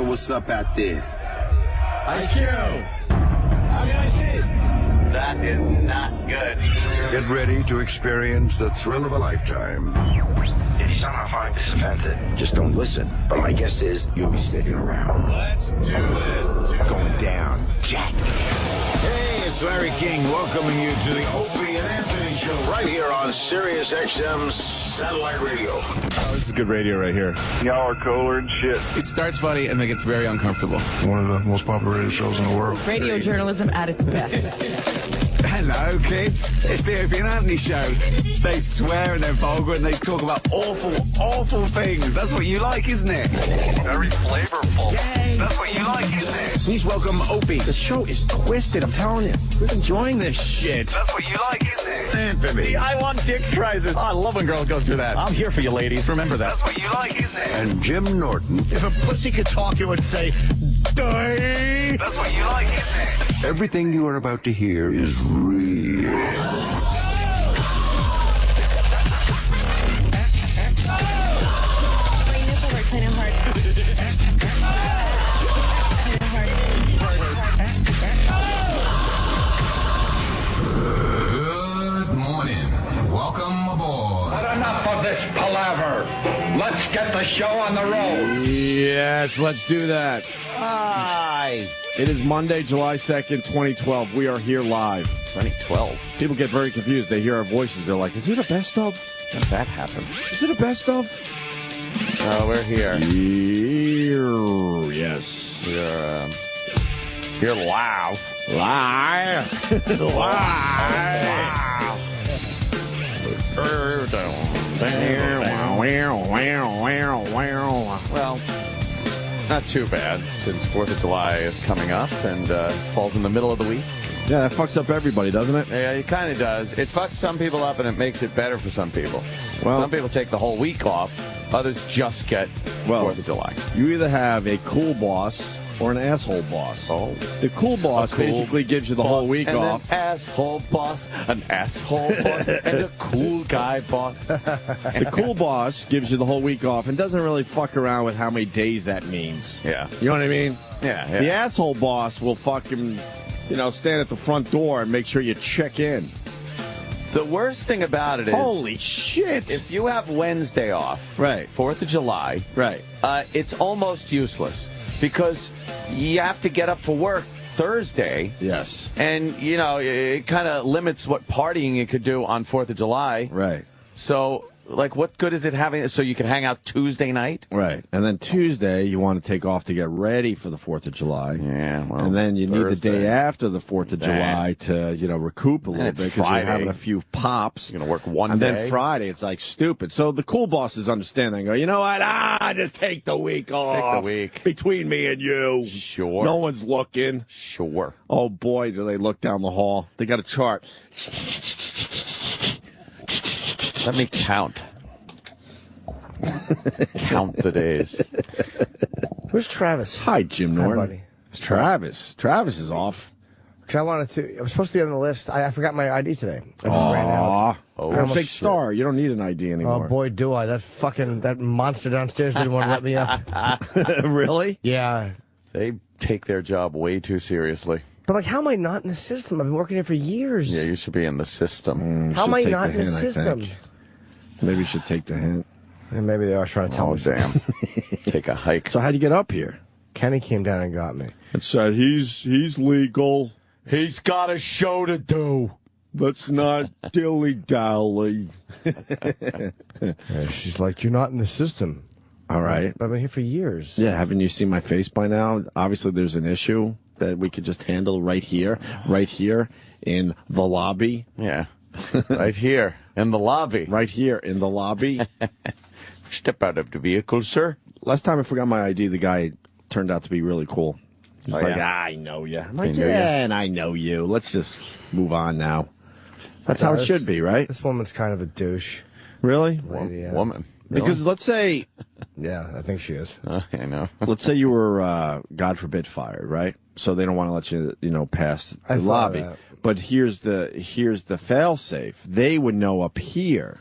yo, what's up out there? Ice Cube. That is not good. Get ready to experience the thrill of a lifetime. If you somehow find this offensive, just don't listen. But my guess is you'll be sticking around. Let's do this. It's going down. Jack. Hey, it's Larry King welcoming you to the Opie and Anthony Show right here on Sirius XM's satellite radio. Oh, this is good radio right here. Y'all are cooler and shit. It starts funny and then gets very uncomfortable. One of the most popular radio shows in the world. Radio journalism at its best. Hello, kids. It's the Opie and Anthony Show. They swear and they're vulgar and they talk about awful, awful things. That's what you like, isn't it? Very flavorful. Yay. That's what you like, isn't it? Please welcome Opie. The show is twisted, I'm telling you. We're enjoying this shit. That's what you like, isn't it? Anthony I want dick prizes. I love when girls go through that. I'm here for you, ladies. Remember that. That's what you like, isn't it? and Jim Norton. If a pussy could talk, it would say, die. That's what you like, isn't it? Everything you are about to hear is real. Good morning. Welcome aboard. Enough of this palaver. Let's get the show on the road. Yes, let's do that. Hi. It is Monday, July 2nd, 2012. We are here live. 2012. People get very confused. They hear our voices. They're like, is it a best of? How did that happen? Is it a best of? Oh, we're here. Here, yes. You're live. Live. Well, not too bad, since 4th of July is coming up and falls in the middle of the week. Yeah, that fucks up everybody, doesn't it? Yeah, it kind of does. It fucks some people up and it makes it better for some people. Well- some people take the whole week off. Others just get 4th of July. You either have a cool boss or an asshole boss. Oh. The cool boss basically gives you the whole week and off. An asshole boss, and a cool guy boss. The cool boss gives you the whole week off and doesn't really fuck around with how many days that means. Yeah. You know what I mean? Yeah. The asshole boss will fucking, stand at the front door and make sure you check in. The worst thing about it is, Holy shit! if you have Wednesday off, Right. 4th of July, Right. It's almost useless because you have to get up for work Thursday. Yes. And, it kind of limits what partying you could do on 4th of July. Right. So, what good is it having so you can hang out Tuesday night? Right. And then Tuesday, you want to take off to get ready for the 4th of July. Yeah, well, And then you need the Thursday. day after the 4th of July to, recoup a little it's bit because you're Friday. having a few pops. You're going to work one And day. then Friday, it's like stupid. So the cool bosses understand that and go, you know what? Just take the week off. week. Between me and you. Sure. No one's looking. Sure. Oh, boy, do they look down the hall. They got a chart. Let me count. Count the days. Where's Travis? Hi, Jim Norton. Hi, buddy. It's Travis. Travis is off. Because I was supposed to be on the list. I forgot my ID today. I just ran out. You're a big star. You don't need an ID anymore. Oh, boy, do I. That monster downstairs didn't want to let me up. Really? Yeah. They take their job way too seriously. But, how am I not in the system? I've been working here for years. Yeah, you should be in the system. How am I not in the system? Maybe you should take the hint. And maybe they are trying to tell Oh, me. damn. Take a hike. So how'd you get up here? Kenny came down and got me. It said he's legal. He's got a show to do. Let's not dilly-dally. She's like, you're not in the system. All right. But I've been here for years. Yeah, haven't you seen my face by now? Obviously, there's an issue that we could just handle right here in the lobby. Yeah. Right here in the lobby. Right here in the lobby. Step out of the vehicle, sir. Last time I forgot my ID, the guy turned out to be really cool. He's like, I know you. I'm like, and I know you. Let's just move on now. That's how it should be, right? This woman's kind of a douche. Really? Lady, yeah. Woman. Really? Because let's say... Yeah, I think she is. I know. Let's say you were, God forbid, fired, right? So they don't want to let you, pass the lobby. But here's the fail-safe. They would know up here.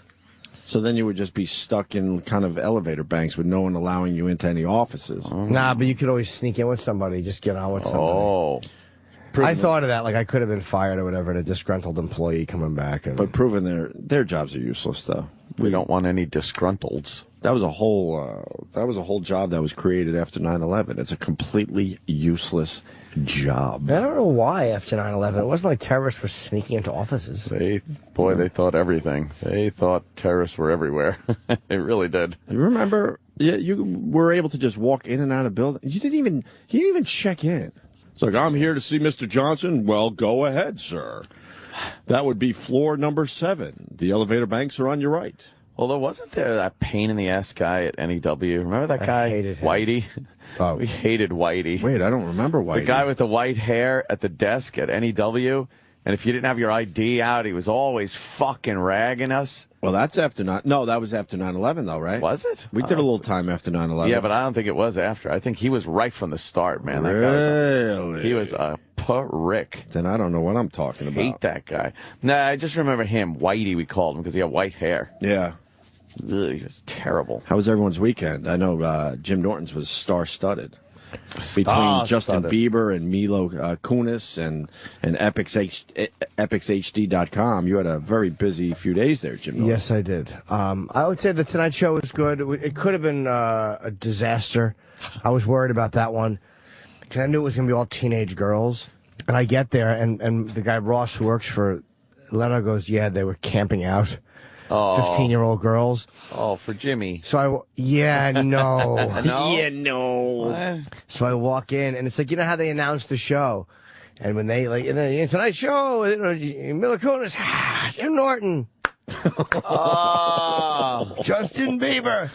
So then you would just be stuck in kind of elevator banks with no one allowing you into any offices. Nah, but you could always sneak in with somebody, just get on with somebody. Oh. I thought of that, like I could have been fired or whatever, and a disgruntled employee coming back. But proving their jobs are useless, though. We don't want any disgruntles. That was a whole job that was created after 9/11. It's a completely useless job. I don't know why after 9/11. It wasn't like terrorists were sneaking into offices. They thought everything. They thought terrorists were everywhere. They really did. You remember? Yeah, you were able to just walk in and out of buildings. You didn't even check in. It's like, I'm here to see Mr. Johnson. Well, go ahead, sir. That would be floor number 7. The elevator banks are on your right. Although, wasn't there that pain-in-the-ass guy at NEW? Remember that guy? I hated him. Whitey? Oh. We hated Whitey. Wait, I don't remember Whitey. The guy with the white hair at the desk at NEW. And if you didn't have your ID out, he was always fucking ragging us. Well, that's after No, that was after 9/11, though, right? Was it? We did a little time after 9/11. Yeah, but I don't think it was after. I think he was right from the start, man. That Really? He was a prick. Then I don't know what I'm talking about. Hate that guy. Nah, I just remember him. Whitey, we called him, because he had white hair. Yeah. Ugh, he was terrible. How was everyone's weekend? I know Jim Norton's was star-studded. Between Justin Bieber and Milo Kunis and EpicsHD.com, you had a very busy few days there, Jim Norton. Yes, I did. I would say the Tonight Show was good. It could have been a disaster. I was worried about that one because I knew it was going to be all teenage girls. And I get there, and the guy Ross, who works for Leno, goes, yeah, they were camping out. 15-year-old girls. Oh, for Jimmy. So no. Yeah, no. What? So I walk in, and it's like, you know how they announce the show? And when they, like, in the Tonight Show, Mila Kunis, Jim Norton. Justin Bieber.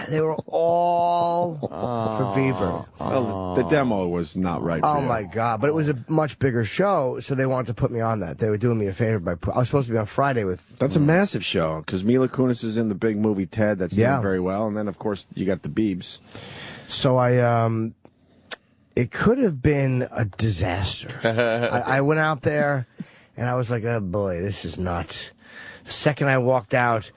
They were all for Bieber. Well, the demo was not right. Oh, my God. But it was a much bigger show, so they wanted to put me on that. They were doing me a favor by I was supposed to be on Friday with... That's a massive show, because Mila Kunis is in the big movie Ted that's doing very well, and then, of course, you got the Biebs. So it could have been a disaster. I went out there, and I was like, oh, boy, this is nuts. The second I walked out,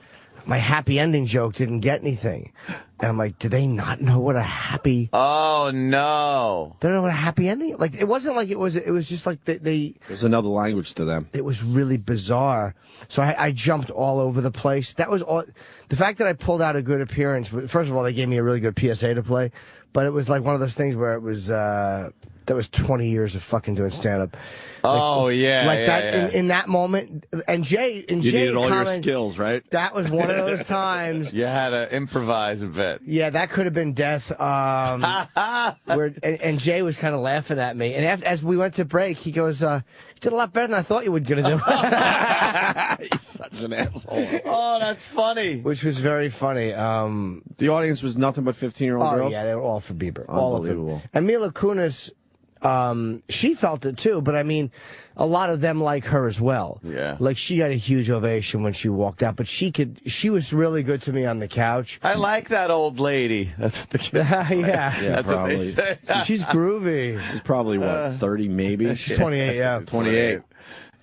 my happy ending joke didn't get anything. And I'm like, do they not know what a happy... Oh, no. They don't know what a happy ending... Like, it wasn't like it was just like they... There's another language to them. It was really bizarre. So I jumped all over the place. That was all... The fact that I pulled out a good appearance... First of all, they gave me a really good PSA to play. But it was like one of those things where it was... that was 20 years of fucking doing stand-up. In that moment, and Jay needed all your skills, right? That was one of those times. You had to improvise a bit. Yeah, that could have been death. And Jay was kind of laughing at me. And as we went to break, he goes, "You did a lot better than I thought you were going to do." He's such an asshole. Oh, that's funny. Which was very funny. The audience was nothing but 15-year-old girls? Yeah, they were all for Bieber. All of them. Unbelievable. And Mila Kunis... she felt it too, but I mean, a lot of them like her as well. Yeah. Like, she got a huge ovation when she walked out, but she was really good to me on the couch. I like that old lady. That's what the kids say. Yeah. That's probably. what they say. She's groovy. She's probably, 30 maybe? She's 28, yeah. 28.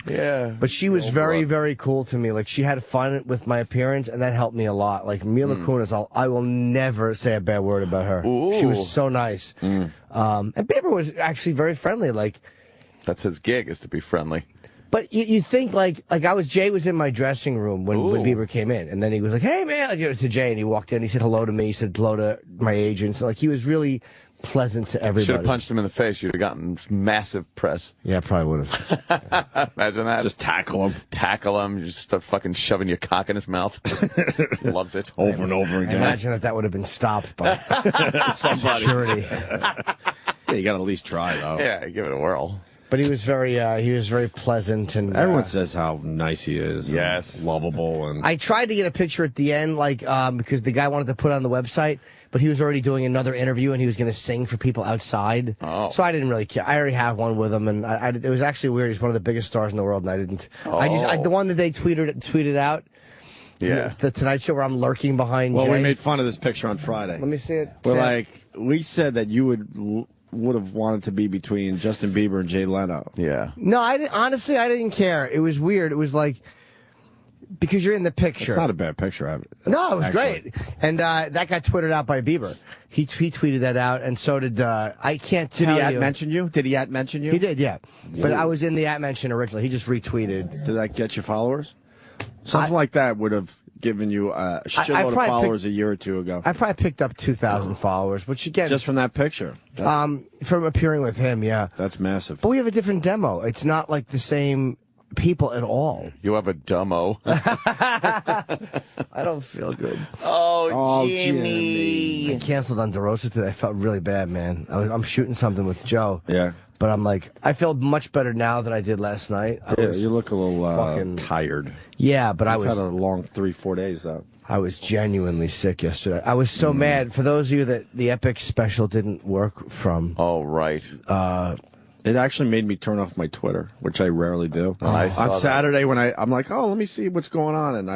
Yeah. But she was very, very cool to me. Like, she had fun with my appearance, and that helped me a lot. Like, Mila Kunis, I will never say a bad word about her. Ooh. She was so nice. And Bieber was actually very friendly. Like, that's his gig, is to be friendly. but you think, like Jay was in my dressing room when Bieber came in, and then he was like, hey, man, to Jay, and he walked in, he said hello to me, he said hello to my agents. Like, he was really pleasant to everybody. Should have punched him in the face. You'd have gotten massive press. Yeah, probably would have. Imagine that. Just tackle him. Tackle him. You just start fucking shoving your cock in his mouth. Loves it. Over and over I again. imagine that would have been stopped by Somebody. security. Yeah, you got to at least try, though. Yeah, give it a whirl. But he was very pleasant, and Everyone says how nice he is. Yes. And lovable. And I tried to get a picture at the end, like because the guy wanted to put it on the website, but he was already doing another interview, and he was going to sing for people outside. Oh. So I didn't really care. I already have one with him, and it was actually weird. He's one of the biggest stars in the world, and I didn't. The one that they tweeted out. Yeah. The Tonight Show where I'm lurking behind Jay. Well, we made fun of this picture on Friday. Let me see it. We said that you would have wanted to be between Justin Bieber and Jay Leno. Yeah. No, honestly, I didn't care. It was weird. It was like because you're in the picture. It's not a bad picture. No, it was actually great. And that got twittered out by Bieber. He tweeted that out, and so did I can't tell you. Did he mention you? Did he mention you? He did, yeah. But I was in the mention originally. He just retweeted. Did that get you followers? Something like that would have given you a shitload of followers a year or two ago. I probably picked up 2,000 followers, which again, just from that picture. From appearing with him, yeah. That's massive. But we have a different demo. It's not like the same people at all. You have a demo. I don't feel good. Oh, Jimmy. I canceled on DeRosa today. I felt really bad, man. I'm shooting something with Joe. Yeah. But I'm like, I feel much better now than I did last night. You look a little tired. Yeah, but You've had a long 3-4 days, though. I was genuinely sick yesterday. I was so mad. For those of you that the Epic special didn't work from. Oh, right. It actually made me turn off my Twitter, which I rarely do. I saw on that. Saturday, when I'm like, oh, let me see what's going on, and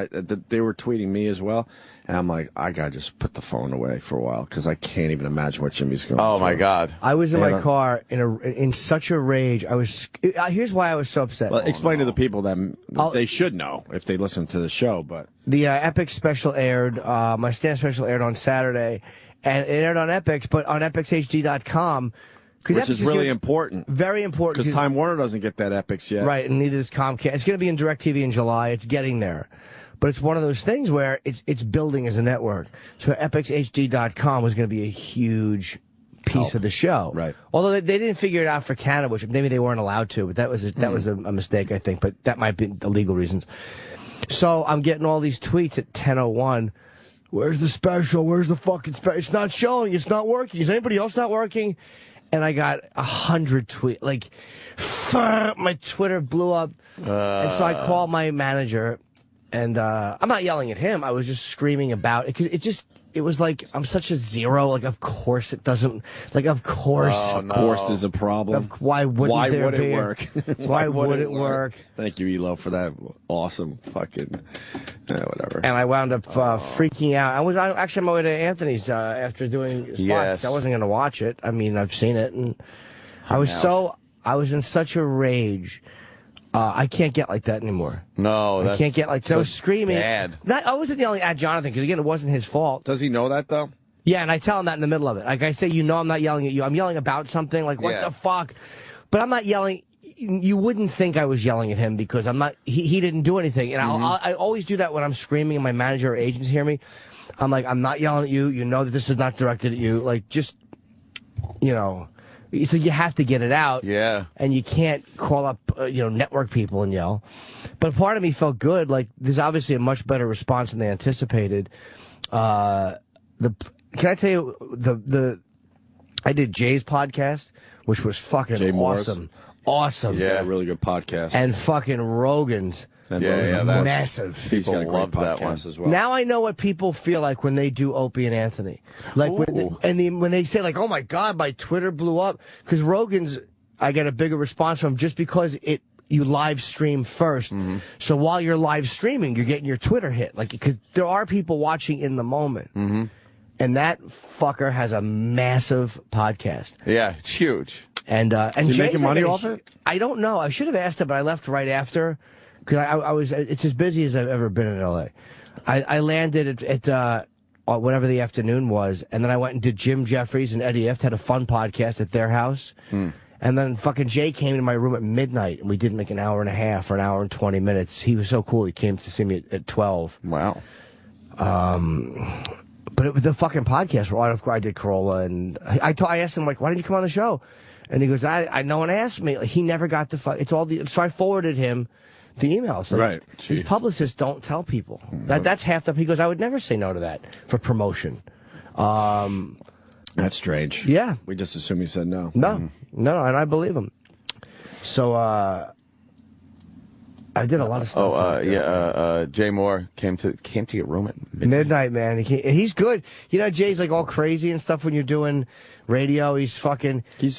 they were tweeting me as well, and I'm like, I gotta just put the phone away for a while because I can't even imagine what Jimmy's going. Oh through. my God! I was in my car in such a rage. I was. Here's why I was so upset. Well, explain to the people that they should know if they listen to the show, but the Epic special aired. My stand special aired on Saturday, and it aired on Epics, but on EpicsHD.com. Which is really important. Very important. Because Time Warner doesn't get that Epics yet. Right, and neither does Comcast. It's going to be in DirecTV in July. It's getting there. But it's one of those things where it's building as a network. So EpicsHD.com was going to be a huge piece of the show. Right. Although they didn't figure it out for Canada, which maybe they weren't allowed to, but that was a mistake, I think. But that might be the legal reasons. So I'm getting all these tweets at 10:01. Where's the special? Where's the fucking special? It's not showing. It's not working. Is anybody else not working? And I got 100 tweets. Like, my Twitter blew up. And so I called my manager, and I'm not yelling at him. I was just screaming about it. It was like, I'm such a zero. Like, of course it doesn't. Like, of course. Oh, no. Of course there's a problem. Why wouldn't it work? Why would it work? Thank you, Elo, for that awesome fucking... whatever. And I wound up freaking out. I was actually on my way to Anthony's after doing spots. Yes. I wasn't going to watch it. I mean, I've seen it, and I was in such a rage. I can't get like that anymore. No, I can't get like that. I was screaming. Bad. I wasn't yelling at Jonathan because again, it wasn't his fault. Does he know that though? Yeah, and I tell him that in the middle of it. Like I say, I'm not yelling at you. I'm yelling about something. Like what the fuck? But I'm not yelling. You wouldn't think I was yelling at him because I'm not. He didn't do anything, and I always do that when I'm screaming and my manager or agents hear me. I'm like, I'm not yelling at you. You know that this is not directed at you. Like, just, so you have to get it out. Yeah. And you can't call up, network people and yell. But part of me felt good. Like, there's obviously a much better response than they anticipated. Can I tell you I did Jay's podcast, which was fucking Jay awesome. Awesome. Yeah, a really good podcast. And fucking Rogan's. That's massive. He's got a great that one podcast as well. Now I know what people feel like when they do Opie and Anthony. Like when they say like, "Oh my God, my Twitter blew up," because Rogan's, I get a bigger response from just because you live stream first. Mm-hmm. So while you're live streaming, you're getting your Twitter hit, like because there are people watching in the moment. Mm-hmm. And that fucker has a massive podcast. Yeah, it's huge. And is he making money off it? I don't know. I should have asked him, but I left right after. Because it's as busy as I've ever been in L.A. I landed at whatever the afternoon was, and then I went and did Jim Jeffries and Eddie Ift had a fun podcast at their house. And then fucking Jay came to my room at midnight, and we did like an hour and a half or an hour and 20 minutes. He was so cool. He came to see me at 12. Wow. But the fucking podcast, I did Corolla, and I asked him, like, why didn't you come on the show? And he goes, I no one asked me. Like, he never got so I forwarded him the email. So right. These publicists don't tell people. That's half the. He goes, I would never say no to that for promotion. That's strange. Yeah. We just assume he said no. No, and I believe him. So I did a lot of stuff. Jay Moore came to your room at midnight, man. He's good. Jay's like all crazy and stuff when you're doing radio. He's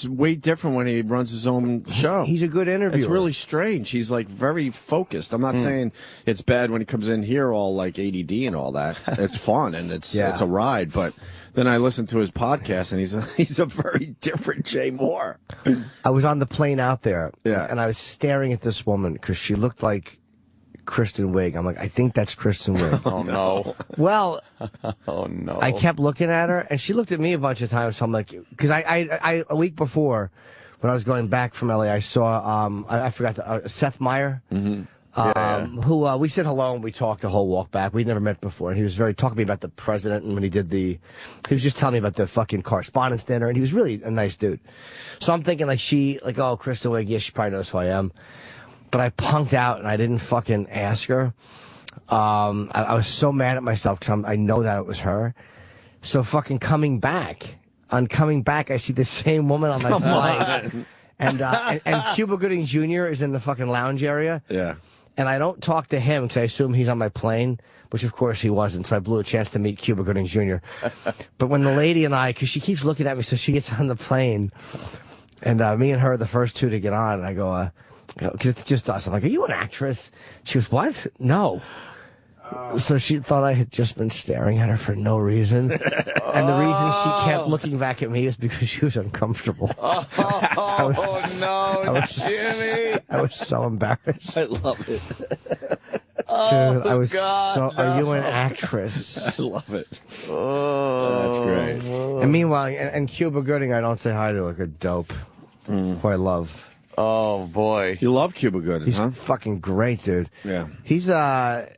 way different when he runs his own show. He's a good interviewer. It's really strange. He's like very focused. I'm not saying it's bad when he comes in here all like ADD and all that. It's fun and it's a ride, but then I listened to his podcast and he's a very different Jay Moore. I was on the plane out there, and I was staring at this woman because she looked like Kristen Wiig. I'm like, I think that's Kristen Wiig. Oh, no. Well, Oh, no. I kept looking at her, and she looked at me a bunch of times. So I'm like, because I a week before, when I was going back from LA, I saw I forgot Seth Meyer. Who we said hello and we talked the whole walk back. We'd never met before, and he was talking to me about the president, and when he was just telling me about the fucking correspondence dinner, and he was really a nice dude. So I'm thinking oh, Kristen Wiig, yeah, she probably knows who I am. But I punked out and I didn't fucking ask her. I was so mad at myself because I know that it was her. So fucking coming back, I see the same woman on my flight. And Cuba Gooding Jr. is in the fucking lounge area. Yeah. And I don't talk to him because I assume he's on my plane, which of course he wasn't. So I blew a chance to meet Cuba Gooding Jr. But when the lady and because she keeps looking at me, so she gets on the plane, and me and her are the first two to get on, and I go, because it's just us. I'm like, are you an actress? She goes, what? No. So she thought I had just been staring at her for no reason. And the reason she kept looking back at me is because she was uncomfortable. Jimmy! I was so embarrassed. I love it. Dude, I was are you an actress? I love it. Oh, that's great. And meanwhile, and Cuba Gooding, I don't say hi to like a dope, who I love. Oh, boy. You love Cuba Gooding, He's huh? fucking great, dude. Yeah. He's, I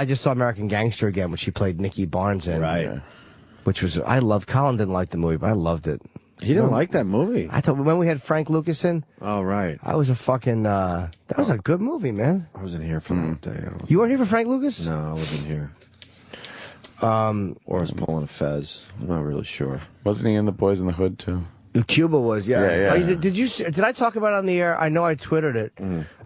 just saw American Gangster again, which he played Nicky Barnes in. Right. Yeah. Which was, Colin didn't like the movie, but I loved it. He didn't like that movie. I thought when we had Frank Lucas in. Oh, right. I was a fucking, that was a good movie, man. I wasn't here for that day. You weren't here for Frank Lucas? No, I wasn't here. Or I was pulling a fez. I'm not really sure. Wasn't he in The Boys in the Hood, too? Cuba was, yeah. Yeah. Oh, did I talk about it on the air? I know I Twittered it.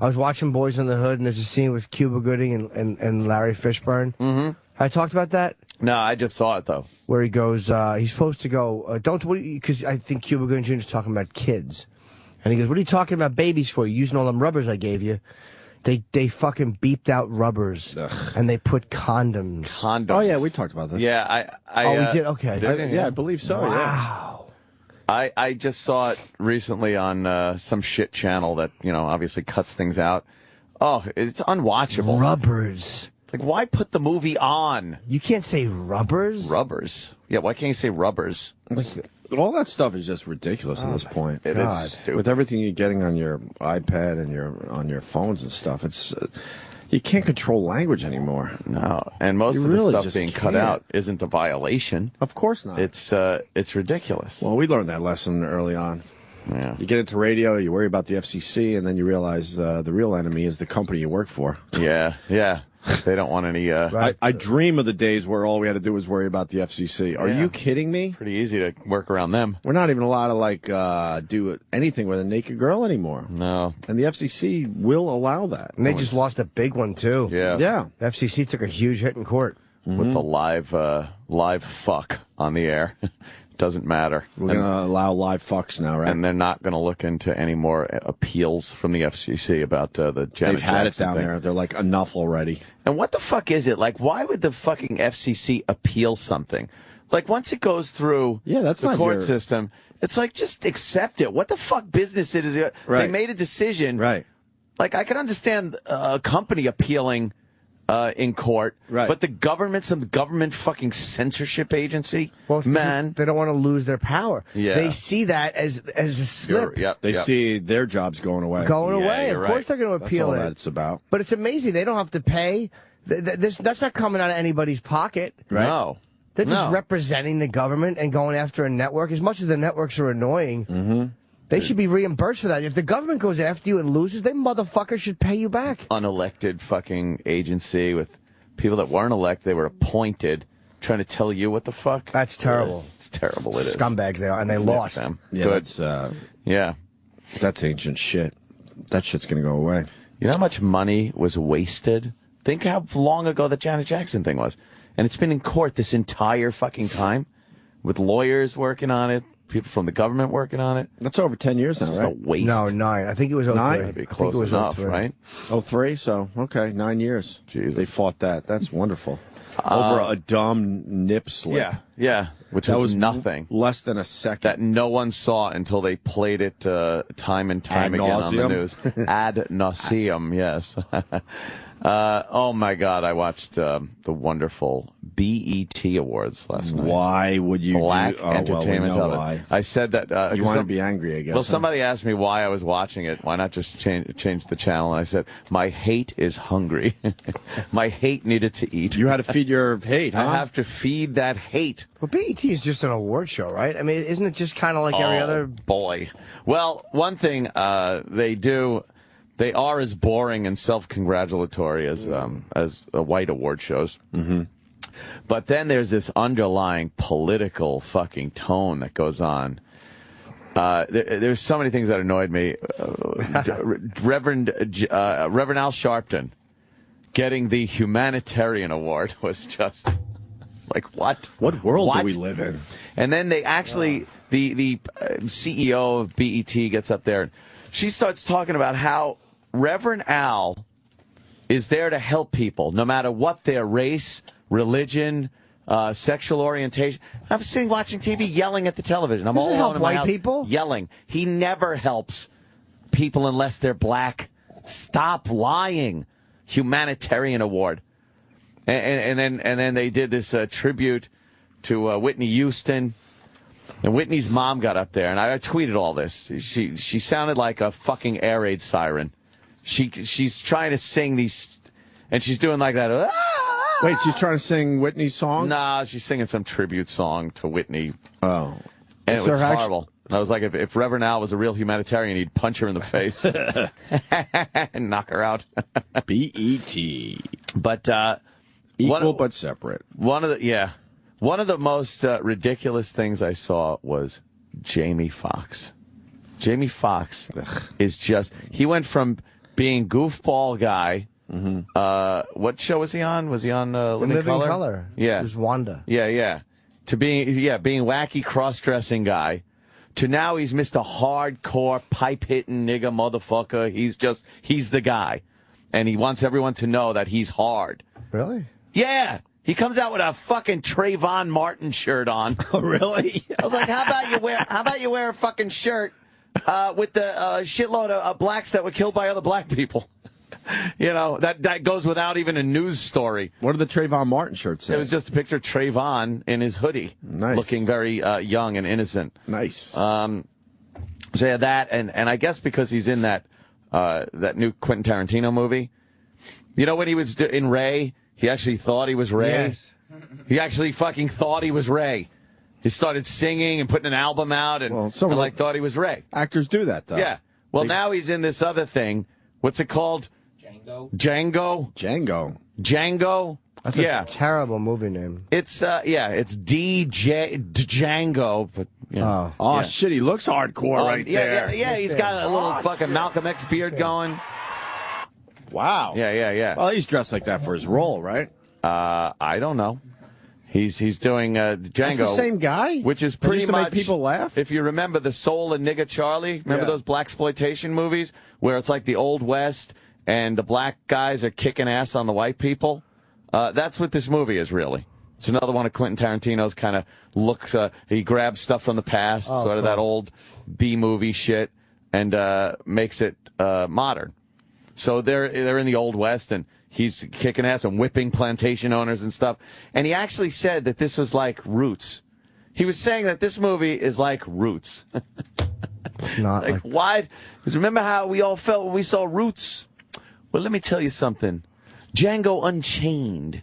I was watching Boys in the Hood, and there's a scene with Cuba Gooding and Larry Fishburne. Mm-hmm. I talked about that? No, I just saw it, though. Where he goes, he's supposed to go, because I think Cuba Gooding Jr. is talking about kids. And he goes, what are you talking about babies for? You using all them rubbers I gave you. They fucking beeped out rubbers. Ugh. And they put condoms. Oh, yeah, we talked about this. Yeah, we did? Okay. I believe so. Wow. I just saw it recently on some shit channel that, obviously cuts things out. Oh, it's unwatchable. Rubbers. Like, why put the movie on? You can't say rubbers? Rubbers. Yeah, why can't you say rubbers? All that stuff is just ridiculous at this point. It is stupid. With everything you're getting on your iPad and on your phones and stuff, it's you can't control language anymore. No, and most of the stuff being cut out isn't a violation. Of course not. It's ridiculous. Well, we learned that lesson early on. Yeah. You get into radio, you worry about the FCC, and then you realize the real enemy is the company you work for. Yeah. They don't want any... Right. I dream of the days where all we had to do was worry about the FCC. Are you kidding me? Pretty easy to work around them. We're not even allowed to do anything with a naked girl anymore. No. And the FCC will allow that. And they just lost a big one, too. Yeah. Yeah. The FCC took a huge hit in court. With the live fuck on the air. Doesn't matter. We're going to allow live fucks now, right? And they're not going to look into any more appeals from the FCC about the Janet They've had Jackson it down thing. there. They're like, enough already. And what the fuck is it? Like, why would the fucking FCC appeal something? Like, once it goes through that's the not court your... system, it's like, just accept it. What the fuck business it is? Right. They made a decision. Right. Like, I can understand a company appealing in court, right? But the government, some government fucking censorship agency, man, they don't want to lose their power. Yeah. They see that as a slip. They see their jobs going away. Going away. Of course they're going to appeal That's all it. that it's about. But it's amazing. They don't have to pay. That's not coming out of anybody's pocket. Right? No. They're just representing the government and going after a network. As much as the networks are annoying, they should be reimbursed for that. If the government goes after you and loses, they motherfuckers should pay you back. Unelected fucking agency with people that weren't elected, they were appointed, trying to tell you what the fuck. That's terrible. It's terrible. It is. Scumbags they are, and they lost. Them. Yeah, Good. That's ancient shit. That shit's gonna go away. You know how much money was wasted? Think how long ago the Janet Jackson thing was. And it's been in court this entire fucking time with lawyers working on it, people from the government working on it. That's over 10 years now, It's right? a waste. No, 9. I think it was 03. 9? That'd be close enough, right? 03, so, okay, 9 years. Jesus. They fought that. That's wonderful. Over a dumb nip slip. Yeah. Which was nothing. Less than a second. That no one saw until they played it time and time Ad again on the nauseum. news. Ad nauseum, yes. Oh my God! I watched the wonderful BET Awards last night. Why would you? Black Well, we Entertainment know Television. why. I said that You want to be angry, I guess. Well, huh? somebody asked me why I was watching it. Why not just change the channel? And I said, my hate is hungry. My hate needed to eat. You had to feed your hate, huh? I have to feed that hate. Well, BET is just an award show, right? I mean, isn't it just kind of like every other? Boy. Well, one thing they do. They are as boring and self-congratulatory as white award shows. Mm-hmm. But then there's this underlying political fucking tone that goes on. There's so many things that annoyed me. Reverend Al Sharpton getting the humanitarian award was just like, what? What world do we live in? And then they actually, the CEO of BET gets up there and she starts talking about how Reverend Al is there to help people, no matter what their race, religion, sexual orientation. I'm sitting watching TV, yelling at the television. I'm all alone in my house, people? yelling. He never helps people unless they're black. Stop lying. Humanitarian award. And then they did this tribute to Whitney Houston. And Whitney's mom got up there, and I tweeted all this. She sounded like a fucking air raid siren. She's trying to sing these, and she's doing like that. Wait, she's trying to sing Whitney's songs? Nah, she's singing some tribute song to Whitney. Oh. And it was horrible. I was like, if Reverend Al was a real humanitarian, he'd punch her in the face and knock her out. BET. But equal but separate. One of the most ridiculous things I saw was Jamie Foxx. Jamie Foxx is just, he went from being goofball guy. Mm-hmm. What show was he on? Was he on Living Color? Yeah. It was Wanda. Yeah. To being wacky cross-dressing guy. To now he's Mr. Hardcore, pipe-hitting nigga motherfucker. He's the guy. And he wants everyone to know that he's hard. Really? Yeah. He comes out with a fucking Trayvon Martin shirt on. Oh, really? I was like, how about you wear a fucking shirt with the shitload of blacks that were killed by other black people? You know, that goes without even a news story. What did the Trayvon Martin shirt say? It was just a picture of Trayvon in his hoodie. Nice. Looking very young and innocent. Nice. So yeah, that, and I guess because he's in that new Quentin Tarantino movie. You know, when he was in Ray, he actually thought he was Ray. Yes. He actually fucking thought he was Ray. He started singing and putting an album out and thought he was Ray. Actors do that, though. Yeah. Well, now he's in this other thing. What's it called? Django. That's a terrible movie name. It's Django, but shit, he looks hardcore there. Yeah, he's got a little fucking Malcolm X beard going. Wow. Yeah. Well, he's dressed like that for his role, right? I don't know. He's doing Django. That's the same guy? Which is That pretty used to much make people laugh? If you remember the Soul and Nigga Charlie, remember those blaxploitation movies where it's like the Old West and the black guys are kicking ass on the white people? That's what this movie is, really. It's another one of Quentin Tarantino's kind of looks. He grabs stuff from the past, sort of that old B-movie shit, and makes it modern. So they're in the Old West, and he's kicking ass and whipping plantation owners and stuff. And he actually said that this was like Roots. He was saying that this movie is like Roots. It's not like why? Because remember how we all felt when we saw Roots? Well, let me tell you something. Django Unchained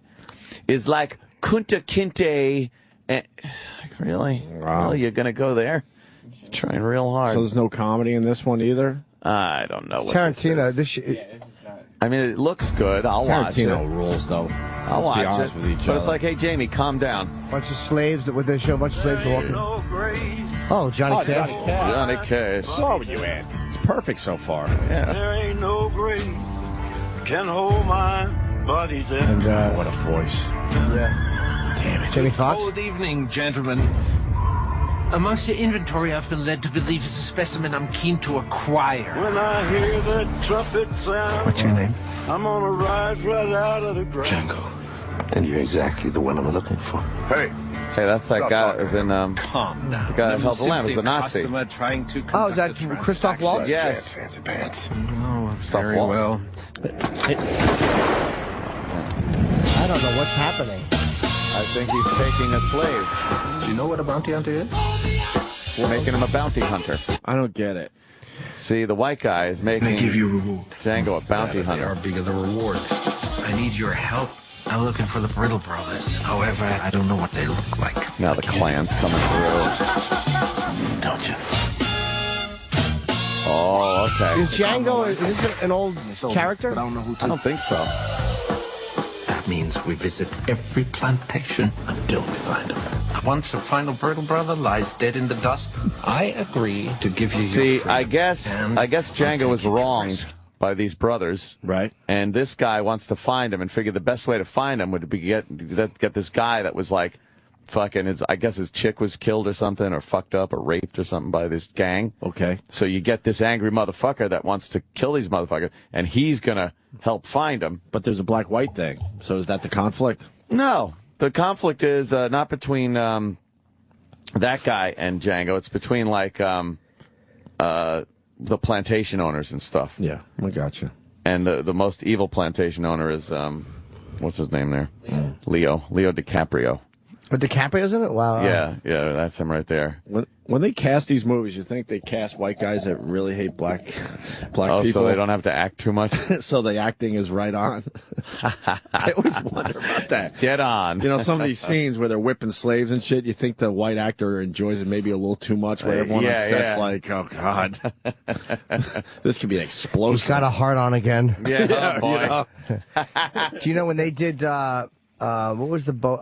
is like Kunta Kinte. And, like, really? Wow. Really? You're going to go there? You're trying real hard. So there's no comedy in this one either? I don't know what Tarantino. I mean, it looks good. I'll watch it. Tarantino rules, though. I'll watch be honest it. with each But other. it's like, hey, Jamie, calm down. Bunch of slaves that they show a bunch of slaves walking. Oh, Johnny Cash. Johnny Cash. What's wrong with you, Ed? It's perfect so far. Yeah. There ain't no grave can hold my body down. And What a voice. yeah. Damn it. Jamie Foxx. Good evening, gentlemen. Amongst your inventory, I've been led to believe is a specimen I'm keen to acquire. When I hear that trumpet sound, What's your name? I'm gonna rise right out of the ground. Django. Then you're exactly the one I'm looking for. Hey, Hey, that's that guy that was in, Calm down. the guy that held the lamb, was the Nazi. Trying to Oh, is that Christoph Waltz? Yes. Fancy pants. Oh, Stop very waltz. well. I don't know what's happening. I think he's taking a slave. Do you know what a bounty hunter is? We're making him a bounty hunter. I don't get it. See, the white guy is making Django a bounty hunter. They are bigger the reward. I need your help. I'm looking for the Brittle Brothers. However, I don't know what they look like. Now the clan's coming through. Don't you? Oh, okay. Is Django, is this an old character? But I don't know who to. I don't think so. That means we visit every plantation until we find him. Once a final Brittle Brother lies dead in the dust, I agree to give you See, your freedom. I guess Django was wronged by these brothers. Right. And this guy wants to find him and figured the best way to find him would be get this guy that was like fucking his chick was killed or something, or fucked up or raped or something by this gang. Okay. So you get this angry motherfucker that wants to kill these motherfuckers, and he's gonna help find them. But there's a black-white thing. So is that the conflict? No. The conflict is not between that guy and Django. It's between like the plantation owners and stuff. Yeah, I got you. And the most evil plantation owner is what's his name there? Leo DiCaprio. But DiCaprio's in it? Wow. Yeah, that's him right there. When they cast these movies, you think they cast white guys that really hate black people? So they don't have to act too much? So the acting is right on. I always wonder about that. It's dead on. You know, some of these scenes where they're whipping slaves and shit, you think the white actor enjoys it maybe a little too much, where everyone on set's like, oh, God. This could be explosive. He's got a heart on again. Yeah, oh, boy. You know? Do you know when they did, what was the boat?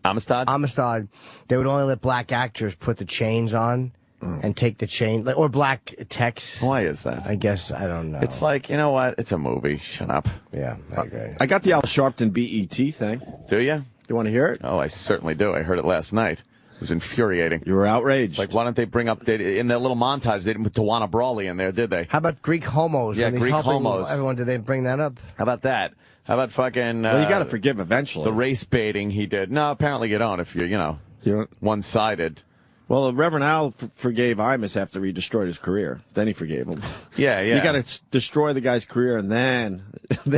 Amistad? They would only let black actors put the chains on and take the chain, or black techs. Why is that? I guess, I don't know. It's like, you know what? It's a movie. Shut up. Yeah, I agree. I got the Al Sharpton BET thing. Do you? You want to hear it? Oh, I certainly do. I heard it last night. It was infuriating. You were outraged. It's like, why don't they bring up, in their little montage, they didn't put Tawana Brawley in there, did they? How about Greek homos? Yeah, when he's Greek helping homos. Everyone, did they bring that up? How about that? How about fucking... well, you got to forgive eventually. The race baiting he did. No, apparently you don't if you're, one-sided. Well, Reverend Al forgave Imus after he destroyed his career. Then he forgave him. Yeah. You got to destroy the guy's career, and then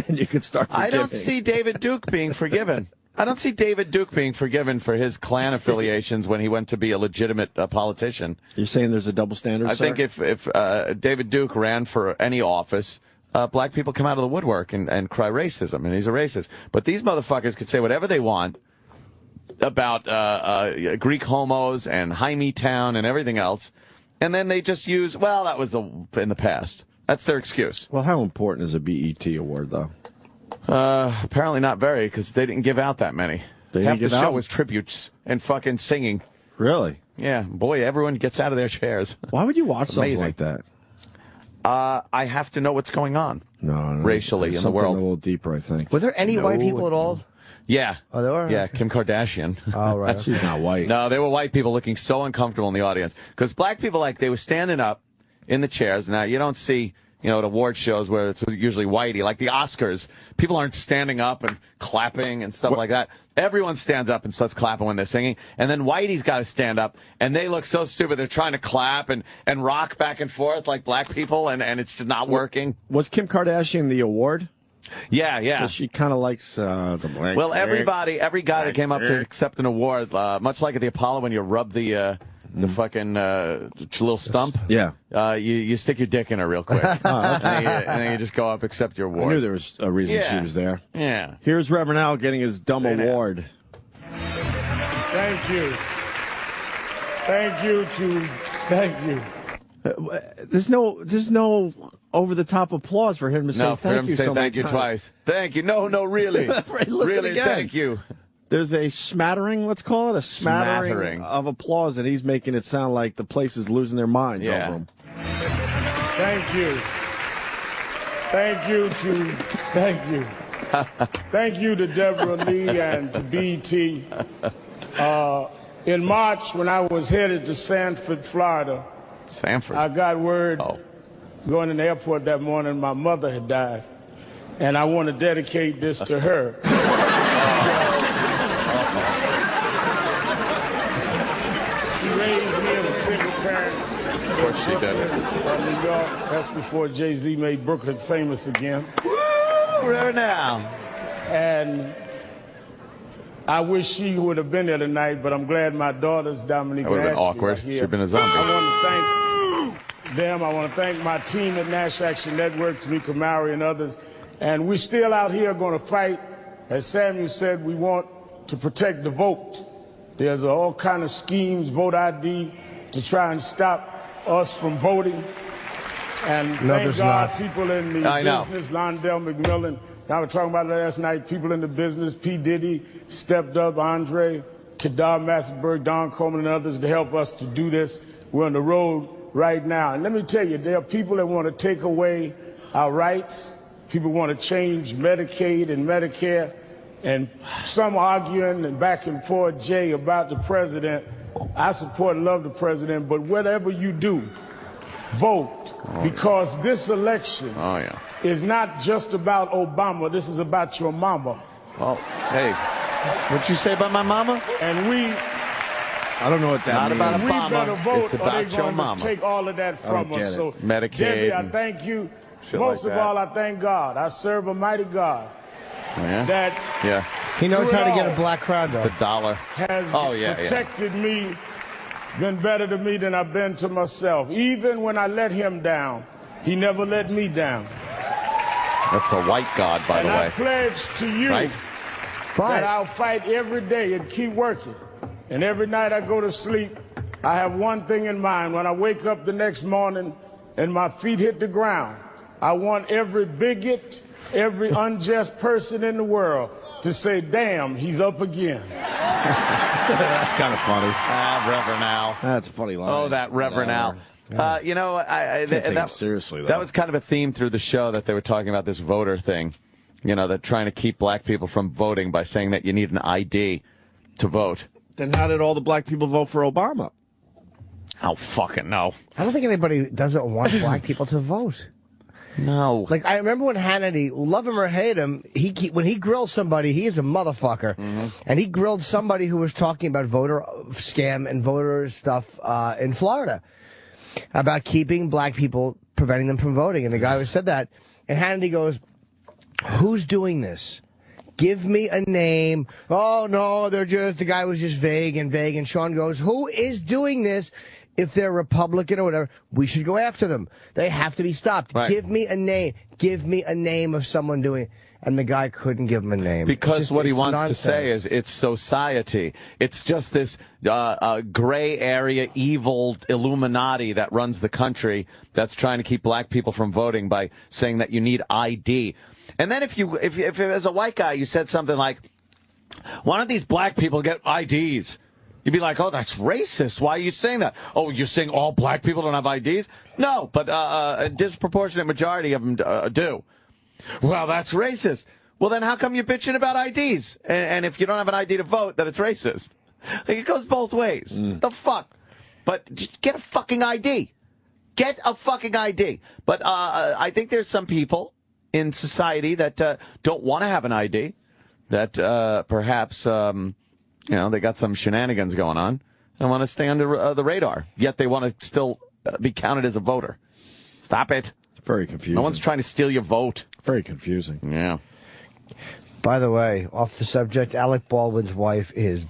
you can start forgiving. I don't see David Duke being forgiven. I don't see David Duke being forgiven for his Klan affiliations when he went to be a legitimate politician. You're saying there's a double standard, I sir? think if David Duke ran for any office, black people come out of the woodwork and cry racism, and he's a racist. But these motherfuckers could say whatever they want about Greek homos and Jaime Town and everything else, and then they just use, well, that was in the past. That's their excuse. Well, how important is a BET award, though? Apparently not very, because they didn't give out that many. Half the show was tributes and fucking singing. Really? Yeah. Boy, everyone gets out of their chairs. Why would you watch something like that? I have to know what's going on. No, racially in the world. A little deeper, I think. Were there any white people at all? Yeah. Oh, there were? Yeah, Kim Kardashian. Oh, right. She's not white. No, they were white people looking so uncomfortable in the audience. Because black people, they were standing up in the chairs. Now, you don't see, at award shows where it's usually whitey, like the Oscars. People aren't standing up and clapping and stuff like that. Everyone stands up and starts clapping when they're singing. And then whitey's got to stand up, and they look so stupid. They're trying to clap and rock back and forth like black people, and it's just not working. Was Kim Kardashian the award? Yeah. Because she kind of likes the black. Well, every guy that came up to accept an award, much like at the Apollo when you rub the fucking little stump. Yeah. You stick your dick in her real quick. And then you just go up, accept your award. I knew there was a reason she was there. Yeah. Here's Reverend Al getting his dumb award. Thank you. Thank you. There's no over-the-top applause for him to say thank you so many thank you times. Twice. Thank you. No, really. Right, really, again. thank you. There's a smattering, let's call it, a smattering of applause, and he's making it sound like the place is losing their minds over him. Thank you. Thank you to Deborah Lee and to BT. In March, when I was headed to Sanford, Florida, I got word going in the airport that morning my mother had died, and I want to dedicate this to her. She raised me as a single parent. Of course she did. New York. That's before Jay-Z made Brooklyn famous again. Woo! Right now. And I wish she would have been there tonight, but I'm glad my daughter's Dominique. That would have been Ashley awkward. are here. She'd have been a zombie. I want to thank them. I want to thank my team at Nash Action Network, Tamika Mowry and others. And we're still out here going to fight. As Samuel said, we want to protect the vote. There's all kind of schemes, vote ID, to try and stop us from voting. And thank God, people in the business, Londell McMillan, I was talking about it last night, people in the business, P. Diddy stepped up, Andre, Kedar Massenberg, Don Coleman, and others to help us to do this. We're on the road right now. And let me tell you, there are people that want to take away our rights. People want to change Medicaid and Medicare. And some arguing and back and forth, Jay, about the president. I support and love the president, but whatever you do, vote. Because this election is not just about Obama. This is about your mama. Oh, hey, what'd you say about my mama? And I don't know what that means. Not about we Obama. better vote, It's or about they're your going mama. to take all of that from us. So, Medicaid, Debbie, I thank you. Most like of all, I thank God. I serve a mighty God. That he knows how to get a black crowd, though. The dollar has protected me, been better to me than I've been to myself. Even when I let him down, he never let me down. That's a white God, by the way. I pledge to you that I'll fight every day and keep working. And every night I go to sleep, I have one thing in mind. When I wake up the next morning and my feet hit the ground, I want every bigot, every unjust person in the world to say, damn, he's up again. That's kind of funny. Reverend Al. That's a funny line. Oh, that Reverend Al. You know, seriously, though. That was kind of a theme through the show that they were talking about this voter thing. You know, that trying to keep black people from voting by saying that you need an ID to vote. Then how did all the black people vote for Obama? Oh, fucking no. I don't think anybody doesn't want black people to vote. No. Like, I remember when Hannity, love him or hate him, when he grilled somebody, he is a motherfucker. And he grilled somebody who was talking about voter scam and voter stuff in Florida about keeping black people, preventing them from voting. And the guy who said that, and Hannity goes, who's doing this? Give me a name. Oh, no, the guy was just vague. And Sean goes, who is doing this? If they're Republican or whatever, we should go after them. They have to be stopped. Right. Give me a name. Give me a name of someone doing it. And the guy couldn't give him a name. Because what he wants nonsense. to say is it's society. It's just this gray area, evil Illuminati that runs the country that's trying to keep black people from voting by saying that you need ID. And then if as a white guy you said something like, why don't these black people get IDs? You'd be like, oh, that's racist. Why are you saying that? Oh, you're saying all black people don't have IDs? No, but a disproportionate majority of them do. Well, that's racist. Well, then how come you're bitching about IDs? And if you don't have an ID to vote, then it's racist. Like, it goes both ways. The fuck? But just get a fucking ID. Get a fucking ID. But I think there's some people in society that don't want to have an ID, that perhaps... you know, they got some shenanigans going on and want to stay under the radar, yet they want to still be counted as a voter. Stop it. Very confusing. No one's trying to steal your vote. Very confusing. Yeah. By the way, off the subject, Alec Baldwin's wife is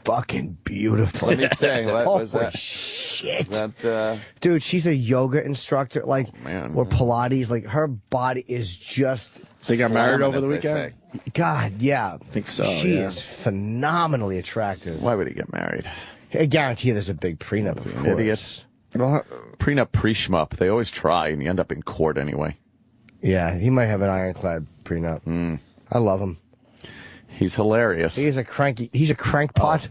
fucking beautiful. Let me say, what was Holy that? shit. That, dude, she's a yoga instructor, like, or Pilates. Like, her body is just... They got married over the weekend? God, yeah. I think so, She is phenomenally attractive. Why would he get married? I guarantee you there's a big prenup, of course. Idiots. Prenup, pre-shmup. They always try, and you end up in court anyway. Yeah, he might have an ironclad prenup. I love him. He's hilarious. He's a crankpot. He's a crankpot.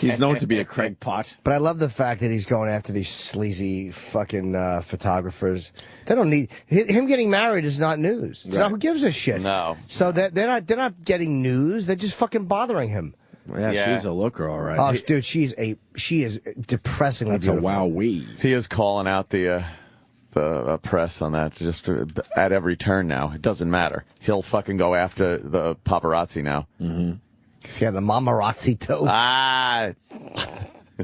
He's known to be a crankpot. But I love the fact that he's going after these sleazy fucking photographers. They don't need him getting married is not news. So who gives a shit? No. So that they're not getting news. They're just fucking bothering him. Yeah, she's a looker, all right. Oh, dude, she is depressingly beautiful. That's a wowee. He is calling out the press on that just at every turn now. It doesn't matter. He'll fucking go after the paparazzi now. Yeah, the mamarazzi too.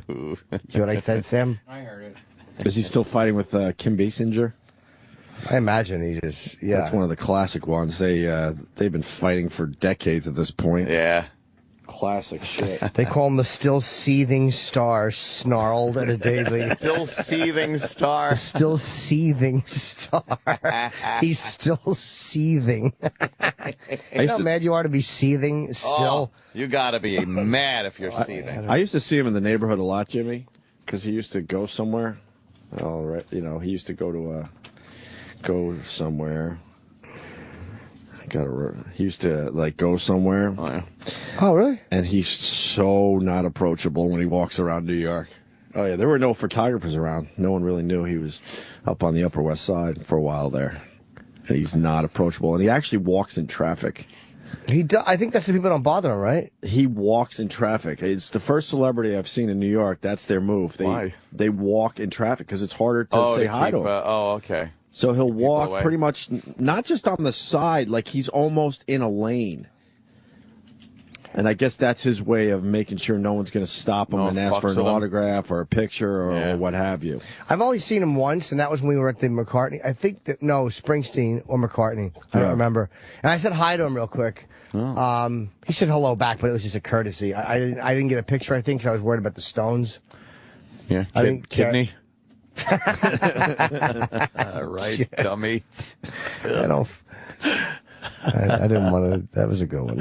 You know what I said, Sam? I heard it. Is he still fighting with Kim Basinger? I imagine he just, That's one of the classic ones. They've been fighting for decades at this point. Yeah. Classic shit. They call him the still seething star, snarled at a daily. Still seething star. The still seething star. He's still seething. You know how mad you are to be seething still? Oh, you got to be mad if you're seething. I used to see him in the neighborhood a lot, Jimmy, because he used to go somewhere. All right, you know, he used to go somewhere. He used to like go somewhere. Oh, yeah. Oh, really? And he's so not approachable when he walks around New York. Oh yeah, there were no photographers around. No one really knew he was up on the Upper West Side for a while there. And he's not approachable, and he actually walks in traffic. I think that's the people don't bother him, right? He walks in traffic. It's the first celebrity I've seen in New York. That's their move. Why? They walk in traffic because it's harder to say hi to him. Okay. So he'll walk pretty much not just on the side, like he's almost in a lane. And I guess that's his way of making sure no one's going to stop him and ask for an autograph or a picture or what have you. I've only seen him once, and that was when we were at the McCartney. I think that, no, Springsteen or McCartney. I don't remember. And I said hi to him real quick. Oh. He said hello back, but it was just a courtesy. I didn't get a picture, I think, because I was worried about the Stones. Yeah, I didn't kidney. Right, dummy. I didn't want to. That was a good one.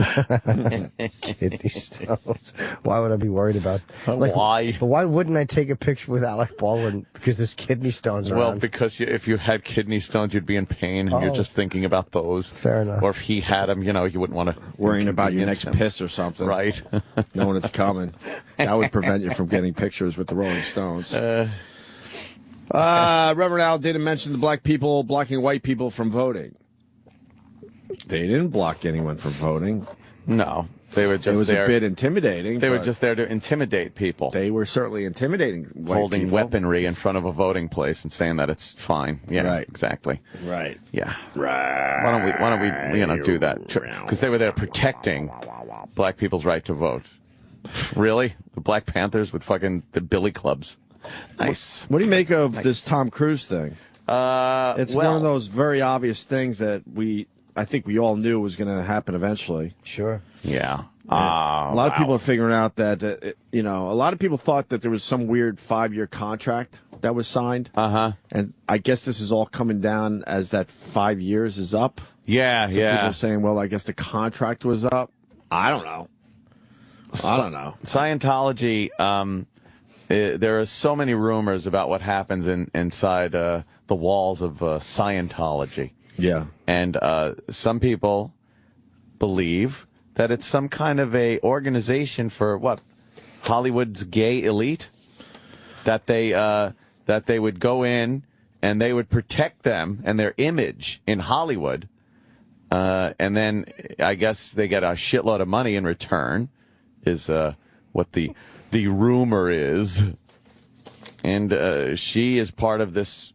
Kidney stones. Why would I be worried about? Why? But why wouldn't I take a picture with Alec Baldwin? Because there's kidney stones around. Well, because if you had kidney stones, you'd be in pain, and you're just thinking about those. Fair enough. Or if he had them, you wouldn't want to. Worrying about your next piss or something. Right. Knowing it's coming. That would prevent you from getting pictures with the Rolling Stones. Reverend Al didn't mention the black people blocking white people from voting. They didn't block anyone from voting. No, they were just there. It was a bit intimidating. They were just there to intimidate people. They were certainly intimidating white holding people. Weaponry in front of a voting place and saying that it's fine. Yeah, right. Exactly. Right. Yeah. Right. Why don't we do that? Because they were there protecting black people's right to vote. Really? The Black Panthers with fucking the billy clubs. Nice. What do you make of this Tom Cruise thing? It's one of those very obvious things that I think we all knew was going to happen eventually. Sure. Yeah. A lot of people are figuring out that, a lot of people thought that there was some weird 5-year contract that was signed. Uh-huh. And I guess this is all coming down as that 5 years is up. Yeah, so people are saying, well, I guess the contract was up. I don't know. Scientology, there are so many rumors about what happens inside the walls of Scientology. Yeah. And some people believe that it's some kind of a organization for Hollywood's gay elite, that they would go in and they would protect them and their image in Hollywood, and then I guess they get a shitload of money in return, is what the rumor is, and she is part of this.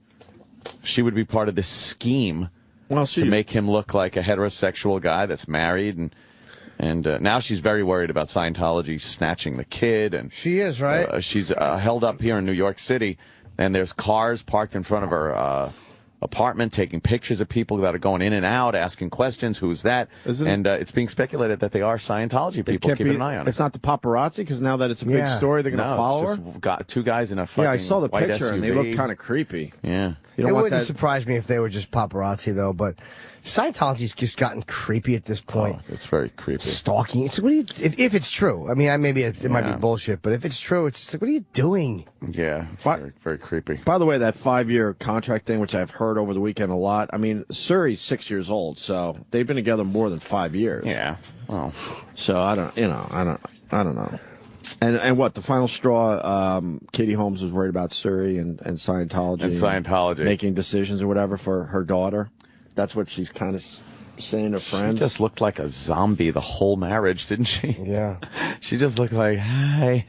She would be part of this scheme. To make him look like a heterosexual guy that's married, and now she's very worried about Scientology snatching the kid. And she is, right? She's held up here in New York City, and there's cars parked in front of her apartment taking pictures of people that are going in and out, asking questions. Who's that? And it's being speculated that they are Scientology people. Keep an eye on it. It's not the paparazzi, because now that it's a big story, they're going to follow her? Got two guys in a fucking I saw the white picture, SUV. and they look kind of creepy. Yeah. It wouldn't surprise me if they were just paparazzi, though, but Scientology's just gotten creepy at this point. Oh, it's very creepy. Stalking. It's, if it's true. I mean, maybe it might be bullshit, but if it's true, it's just like, what are you doing? Yeah, very, very creepy. By the way, that 5-year contract thing, which I've heard over the weekend a lot, I mean, Suri's 6 years old, so they've been together more than 5 years. Yeah. Oh. So I don't know. And what, the final straw, Katie Holmes was worried about Suri and Scientology. And Scientology. Making decisions or whatever for her daughter. That's what she's kind of saying to friends. She just looked like a zombie the whole marriage, didn't she? Yeah. She just looked like, hi.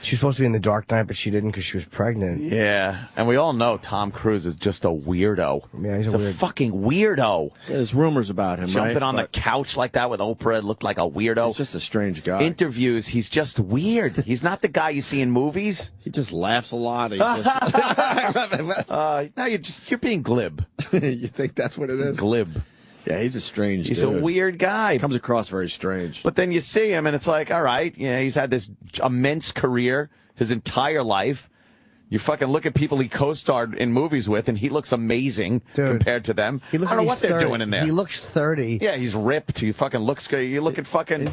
She was supposed to be in The Dark Knight, but she didn't because she was pregnant. Yeah. And we all know Tom Cruise is just a weirdo. Yeah, he's a fucking weirdo. There's rumors about him, Jumping on the couch like that with Oprah looked like a weirdo. He's just a strange guy. Interviews, he's just weird. He's not the guy you see in movies. He just laughs a lot. He just... now you're being glib. You think that's what it is? Glib. Yeah, he's a strange He's dude. a weird guy. Comes across very strange. But then you see him, and it's like, all right, yeah, he's had this immense career his entire life. You fucking look at people he co-starred in movies with, and he looks amazing compared to them. I don't know what they're doing in there. He looks 30. Yeah, he's ripped. He fucking looks good. You look at fucking,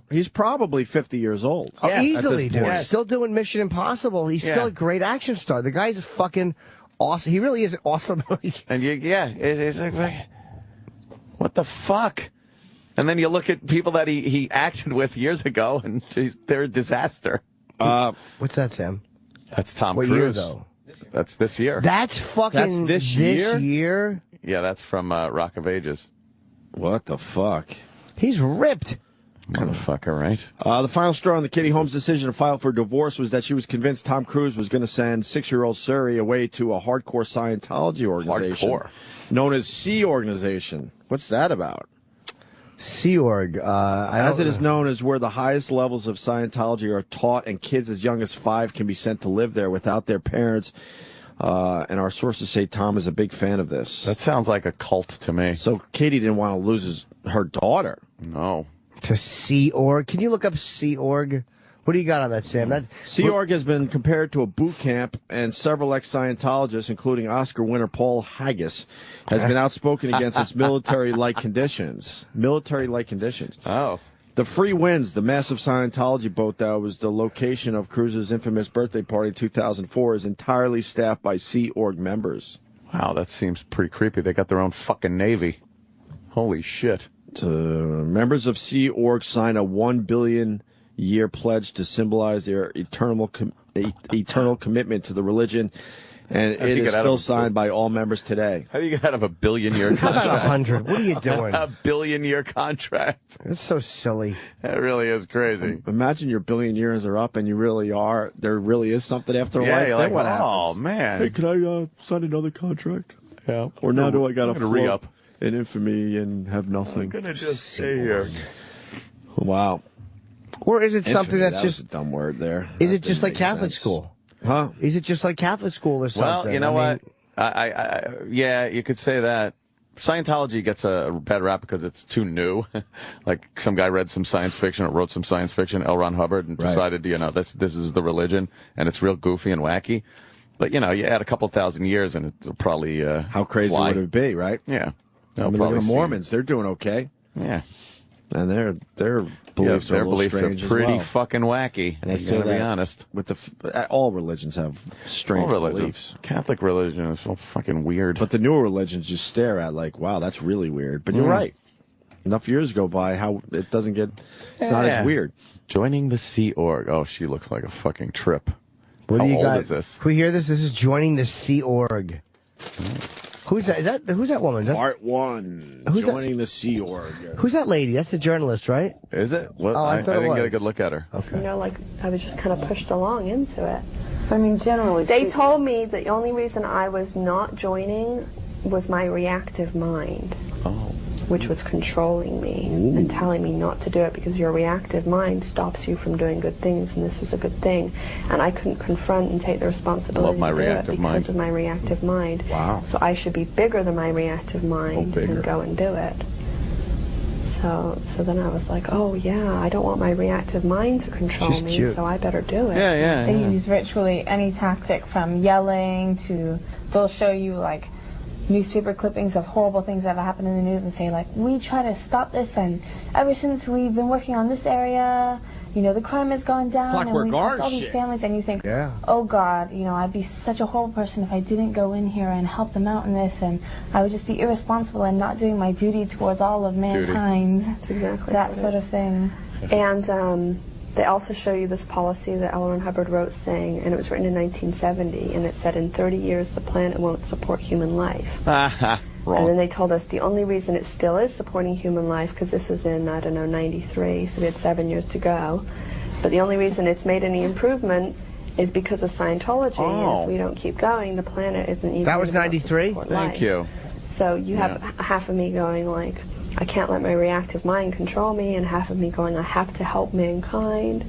He's probably 50 years old. Oh, Yeah, easily, dude. Yes. Still doing Mission Impossible. He's still a great action star. The guy's fucking awesome. He really is awesome. And it's like, what the fuck? And then you look at people that he acted with years ago, and they're a disaster. What's that, Sam? That's Tom What Cruise. year, though? That's this year. That's fucking this year? Yeah, that's from Rock of Ages. What the fuck? He's ripped. Motherfucker, right? The final straw on the Katie Holmes decision to file for divorce was that she was convinced Tom Cruise was going to send 6-year-old Suri away to a hardcore Scientology organization known as Sea Organization. What's that about? Sea Org. As it is known as where the highest levels of Scientology are taught, and kids as young as 5 can be sent to live there without their parents. And our sources say Tom is a big fan of this. That sounds like a cult to me. So Katie didn't want to lose her daughter. No. To Sea Org. Can you look up Sea Org? What do you got on that, Sam? Sea Org has been compared to a boot camp, and several ex-Scientologists, including Oscar winner Paul Haggis, has been outspoken against its military-like conditions. Military-like conditions. Oh. The Free Winds, the massive Scientology boat that was the location of Cruise's infamous birthday party in 2004, is entirely staffed by Sea Org members. Wow, that seems pretty creepy. They got their own fucking Navy. Holy shit. Members of Sea Org sign a $1 billion year pledge to symbolize their eternal commitment to the religion, and it is still signed by all members today. How do you get out of a billion-year contract? How about 100? What are you doing? A billion-year contract. It's so silly. That really is crazy. Imagine your billion years are up and you really are. There really is something after life. You're Then like, what happens? oh, man. Hey, can I sign another contract? Yeah. Or now do I got to re-up in infamy and have nothing? I'm going to just stay here. Wow. Or is it something that's that was just a dumb word there? Is it just like Catholic school? Huh? Is it just like Catholic school or something? Well, you know what? Yeah, you could say that. Scientology gets a bad rap because it's too new. Like some guy read some science fiction or wrote some science fiction, L. Ron Hubbard, and decided, this is the religion, and it's real goofy and wacky. But, you add a couple thousand years and it'll probably How crazy would it be, right? Yeah. I mean, look at the Mormons. They're doing okay. Yeah. And their beliefs are a little strange are pretty as well. fucking wacky. And I say that, to be honest. with all religions have strange beliefs. Catholic religion is so fucking weird. But the newer religions just stare at like, wow, that's really weird. But you're right. Enough years go by how it doesn't get, it's not as weird. Joining the Sea Org. Oh, she looks like a fucking trip. What How do you old got? is this? Can we hear this? This is Joining the Sea Org. Who's that? Who's that woman? Part 1. Who's joining the Sea Org. Who's that lady? That's the journalist, right? Is it? What? Oh, I thought it didn't get a was. good look at her. Okay. I was just kind of pushed along into it. I mean, generally They told me the only reason I was not joining was my reactive mind, which was controlling me and telling me not to do it because your reactive mind stops you from doing good things, and this was a good thing. And I couldn't confront and take the responsibility my to do it reactive because mind. of my reactive mind. Wow. So I should be bigger than my reactive mind bigger. and go and do it. So then I was like, oh yeah, I don't want my reactive mind to control She's me, cute. so I better do it. Yeah. They use virtually any tactic from yelling to they'll show you like newspaper clippings of horrible things that have happened in the news and say like, we try to stop this, and ever since we've been working on this area, the crime has gone down, Clockwork and we've helped Orange all these shit. families, and you think, Yeah. oh God, I'd be such a horrible person if I didn't go in here and help them out in this, and I would just be irresponsible and not doing my duty towards all of mankind. That's exactly That what it sort of is. thing. And they also show you this policy that L. Ron Hubbard wrote saying, and it was written in 1970, and it said in 30 years the planet won't support human life. Wrong. And then they told us the only reason it still is supporting human life, because this was in, I don't know, 93, so we had 7 years to go, but the only reason it's made any improvement is because of Scientology. And if we don't keep going, the planet isn't even... That was 93? Thank you. So you have half of me going like, I can't let my reactive mind control me, and half of me going, I have to help mankind.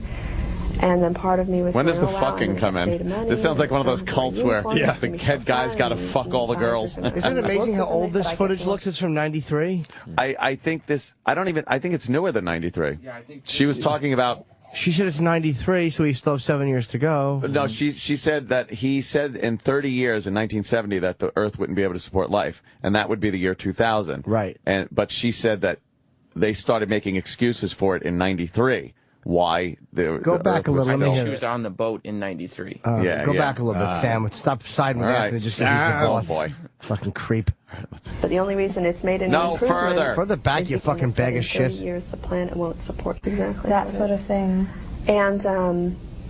And then part of me was when going, does the fucking come in? This sounds like one of those cults where the head guy's got to fuck all the girls. Isn't it amazing how old this footage looks? It's from 93? I think I think it's newer than 93. Yeah, I think she was talking about... She said it's 93, so we still have 7 years to go. No, she said that he said in 30 years, in 1970, that the Earth wouldn't be able to support life, and that would be the year 2000. Right. But she said that they started making excuses for it in 93. Why? Go back a little. Let me hear She was on the boat in 93. Go back a little bit, Sam. Stop siding with Anthony just because he's the boss. Oh, boy. Fucking creep. But the only reason it's made any improvement... Further back, you fucking bag of shit. 30 years, the planet won't support exactly that sort of thing. And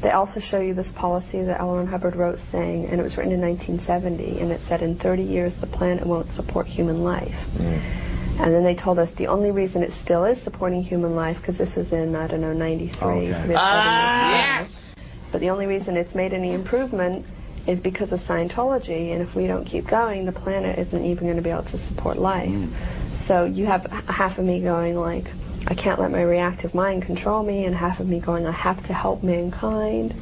they also show you this policy that L. Ron Hubbard wrote saying, and it was written in 1970, and it said in 30 years the planet won't support human life. And then they told us the only reason it still is supporting human life, because this was in, I don't know, 93, so we had 7 years. Yes! But the only reason it's made any improvement is because of Scientology, and if we don't keep going, the planet isn't even going to be able to support life. So you have half of me going like, I can't let my reactive mind control me, and half of me going, I have to help mankind.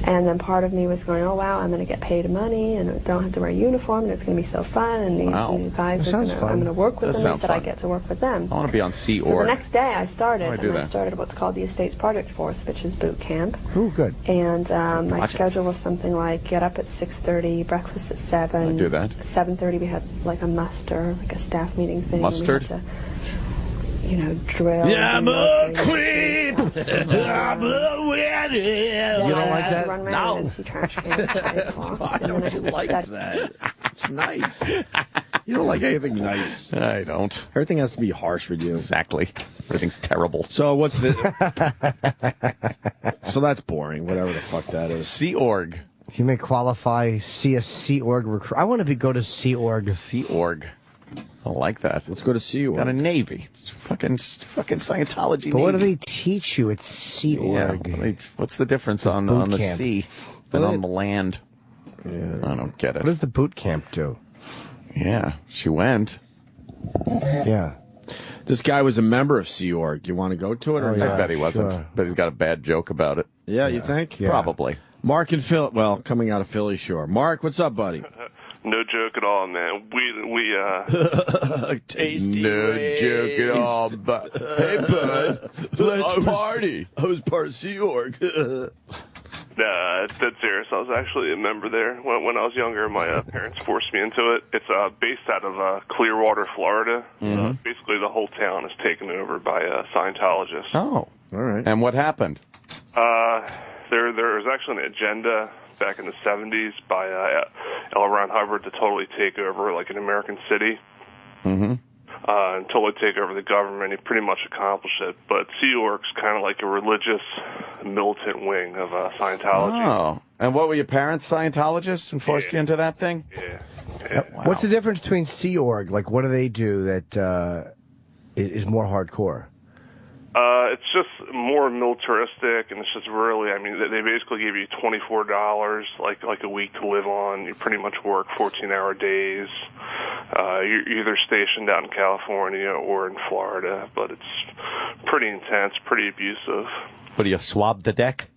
And then part of me was going, oh wow, I'm going to get paid money, and I don't have to wear a uniform, and it's going to be so fun, and these new guys are going to, I'm going to work with them. They said I get to work with them. I want to be on Sea So Org. the next day I started, I started what's called the Estates Project Force, which is boot camp. Oh, good. And my schedule was something like get up at 6:30, breakfast at 7. I do that. 7:30 we had like a muster, like a staff meeting thing. Mustard? We had to, drill. Yeah, I'm a creep. I'm a weirdo. You don't like that? Run around and empty trash cans at 5 o'clock. Why don't you like that? It's nice. You don't like anything nice. I don't. Everything has to be harsh with you. Exactly. Everything's terrible. So what's the... So that's boring, whatever the fuck that is. Sea Org. You may qualify, see a Sea Org recruit. I want to go to Sea Org. Sea Org. I like that. Let's go to Sea Org. Got a Navy. It's fucking Scientology But Navy. what do they teach you? It's Sea Org. Yeah, what's the difference on the sea than on the land? Yeah. I don't get it. What does the boot camp do? Yeah, she went. Yeah. This guy was a member of Sea Org. You want to go to it? Or I bet he wasn't. But he's got a bad joke about it. Yeah, you think? Yeah. Probably. Mark and Phil. Well, coming out of Philly, sure. Mark, what's up, buddy? No joke at all, man. We tasty. No joke at all, but hey, bud, let's party. I was part of Sea Org. Nah, it's dead serious. I was actually a member there when I was younger. My parents forced me into it. It's based out of Clearwater, Florida. Basically, the whole town is taken over by Scientologists. Oh, all right. And what happened? There was actually an agenda back in the 70s by L. Ron Hubbard to totally take over like an American city. And totally take over the government. He pretty much accomplished it. But Sea Org's kind of like a religious militant wing of Scientology. Oh. And what were your parents, Scientologists, and forced you into that thing? Yeah. Wow. What's the difference between Sea Org? Like, what do they do that is more hardcore? It's just more militaristic, and it's just really, I mean, they basically give you $24, like a week to live on. You pretty much work 14-hour days. You're either stationed out in California or in Florida, but it's pretty intense, pretty abusive. What, do you swab the deck?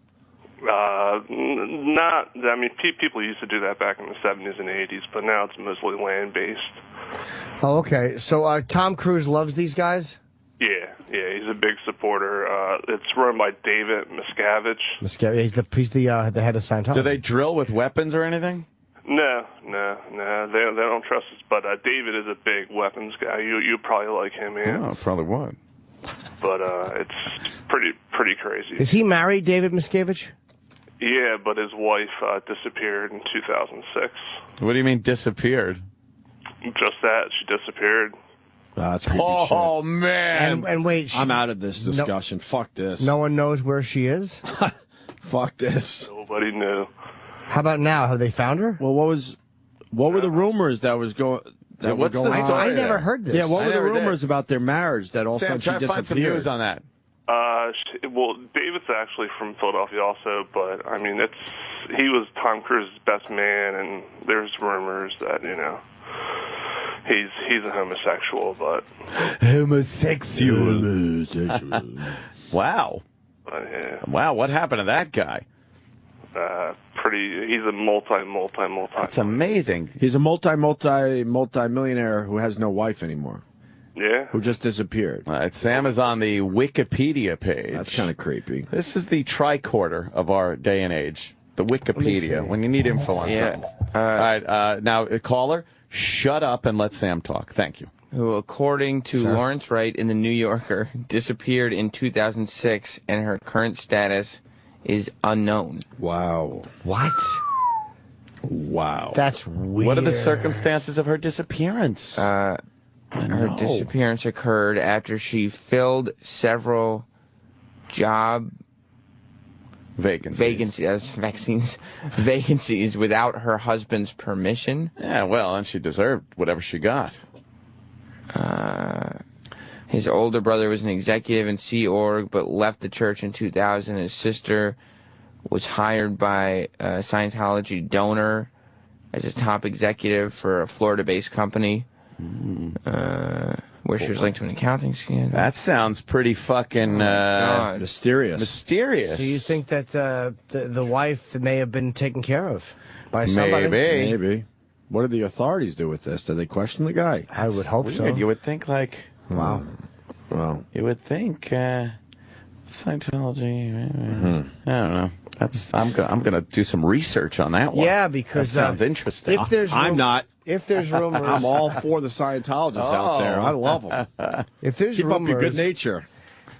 Not, I mean, people used to do that back in the 70s and 80s, but now it's mostly land-based. Oh, okay. So Tom Cruise loves these guys? Yeah, he's a big supporter. It's run by David Miscavige. He's the head of Scientology. Do they drill with weapons or anything? No. They don't trust us. But David is a big weapons guy. You probably like him, yeah. Oh, probably would. But it's pretty crazy. Is he married, David Miscavige? Yeah, but his wife disappeared in 2006. What do you mean disappeared? Just that, she disappeared. That's creepy shit. Oh, man. And wait. I'm out of this discussion. Fuck this. No one knows where she is? Fuck this. Nobody knew. How about now? Have they found her? Well, what were the rumors that was going? that What's were going the on. story I never there? heard this. Yeah, what I were the never did. rumors about their marriage that all of a Sam, sudden try she to find some disappeared? news on that. Well, David's actually from Philadelphia also, but I mean, he was Tom Cruise's best man, and there's rumors that he's a homosexual, but Homosexual. Wow. Yeah. Wow, what happened to that guy? He's a multi. That's amazing. He's a multi-millionaire who has no wife anymore. Yeah. Who just disappeared. All right, Sam is on the Wikipedia page. That's kind of creepy. This is the tricorder of our day and age. The Wikipedia, when you need info on something. All right, now, caller, shut up and let Sam talk. Thank you. Who, according to Lawrence Wright in The New Yorker, disappeared in 2006, and her current status is unknown. Wow. What? Wow. That's weird. What are the circumstances of her disappearance? Her disappearance occurred after she filled several job vacancies without her husband's permission. Yeah, well, and she deserved whatever she got. His older brother was an executive in Sea Org, but left the church in 2000. His sister was hired by a Scientology donor as a top executive for a Florida-based company, where she was linked to an accounting scandal. That sounds pretty fucking mysterious. Mysterious. So you think that the wife may have been taken care of by somebody? Maybe. What did the authorities do with this? Did they question the guy? I would hope so. You would think, like... Wow. Well, you would think Scientology... I don't know. I'm gonna do some research on that one. Yeah, because that sounds interesting. If there's I'm not. If there's rumors, I'm all for the Scientologists out there. I love them. If there's Keep rumors, up your good nature.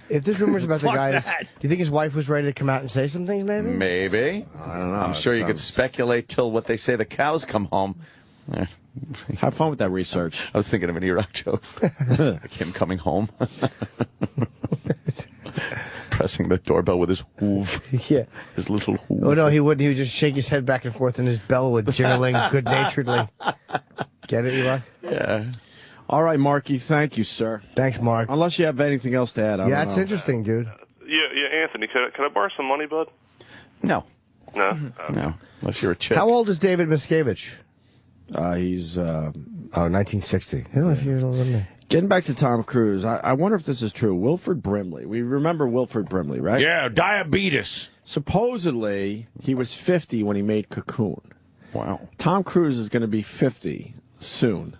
If there's rumors about the Fuck guys, that. do you think his wife was ready to come out and say some things? Maybe. I don't know. I'm sure you could speculate till what they say the cows come home. Have fun with that research. I was thinking of an Iraq joke. Like him coming home. Pressing the doorbell with his hoof. Yeah. His little hoof. Oh, no, he wouldn't. He would just shake his head back and forth and his bell would jingling good-naturedly. Get it, Iraq? Yeah. All right, Marky. Thank you, sir. Thanks, Mark. Unless you have anything else to add. I don't That's know. interesting, dude. Yeah, Anthony, could I borrow some money, bud? No. No? No. Unless you're a chick. How old is David Miscavige? He's 1960. He's a few years older than me. Getting back to Tom Cruise, I wonder if this is true. Wilford Brimley. We remember Wilford Brimley, right? Yeah, diabetes. Supposedly, he was 50 when he made Cocoon. Wow. Tom Cruise is going to be 50 soon.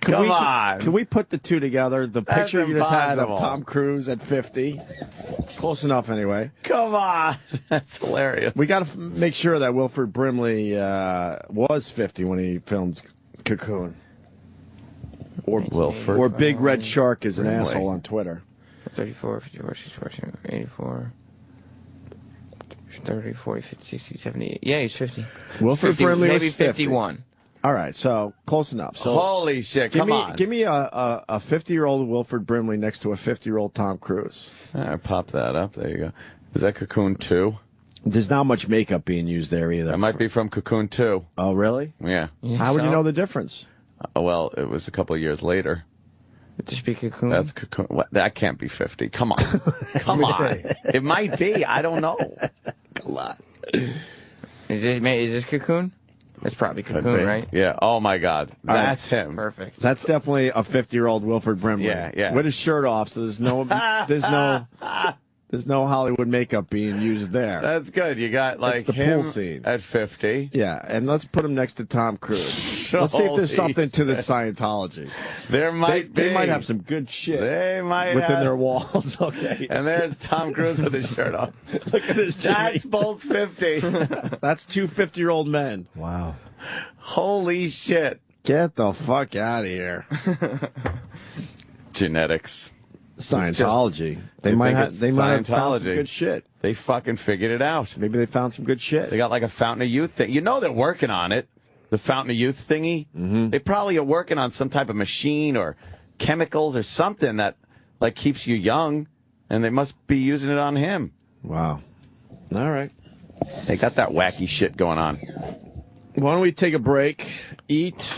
Come on. Can we put the two together? The That's picture you just had of impossible. Tom Cruise at 50? Close enough, anyway. Come on. That's hilarious. We got to make sure that Wilford Brimley was 50 when he filmed Cocoon. Or Big Red Shark is an Brimley. asshole on Twitter. 34, 54, 64, 84, 30, 40, 50, 60, 70. Yeah, he's 50. Wilford 50, Brimley maybe was 50. 51. All right, so close enough. So Holy shit, come on. Give me a 50-year-old Wilford Brimley next to a 50-year-old Tom Cruise. All right, pop that up. There you go. Is that Cocoon 2? There's not much makeup being used there either. That might be from Cocoon 2. Oh, really? Yeah. How would you know the difference? Well, it was a couple of years later. Just be Cocoon. That's Cocoon. What? That can't be 50. Come on. Come on. It might be. I don't know. Come on. Is this Cocoon? That's probably Cocoon, right? Yeah. Oh, my God. That's him. Perfect. That's definitely a 50-year-old Wilford Brimley. Yeah, yeah. With his shirt off, so there's no Hollywood makeup being used there. That's good. You got like the him pool scene at 50. Yeah, and let's put him next to Tom Cruise. Let's see if there's something to this Scientology. There might be. They might have some good shit. They might within have. their walls. Okay. And there's Tom Cruise with his shirt off. Look at this. That's both 50. That's two 50-year-old men. Wow. Holy shit. Get the fuck out of here. Genetics. Scientology. They might have found some good shit. They fucking figured it out. Maybe they found some good shit. They got like a Fountain of Youth thing. You know they're working on it. The Fountain of Youth thingy. Mm-hmm. They probably are working on some type of machine or chemicals or something that like keeps you young, and they must be using it on him. Wow. All right. They got that wacky shit going on. Why don't we take a break, eat,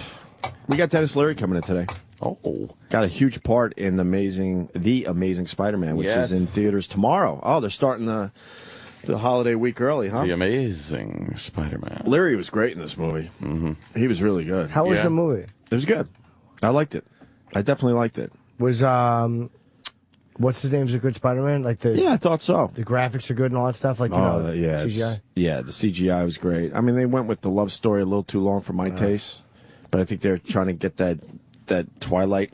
We got Dennis Leary coming in today. Oh. Got a huge part in The Amazing Spider-Man, which Yes. is in theaters tomorrow. Oh, they're starting the holiday week early, huh? The Amazing Spider-Man. Leary was great in this movie. Mm-hmm. He was really good. How was the movie? It was good. I liked it. I definitely liked it. Was what's his name's a good Spider-Man? Like I thought so. The graphics are good and all that stuff. Like yeah, CGI. Yeah, the CGI was great. I mean, they went with the love story a little too long for my taste, but I think they're trying to get that Twilight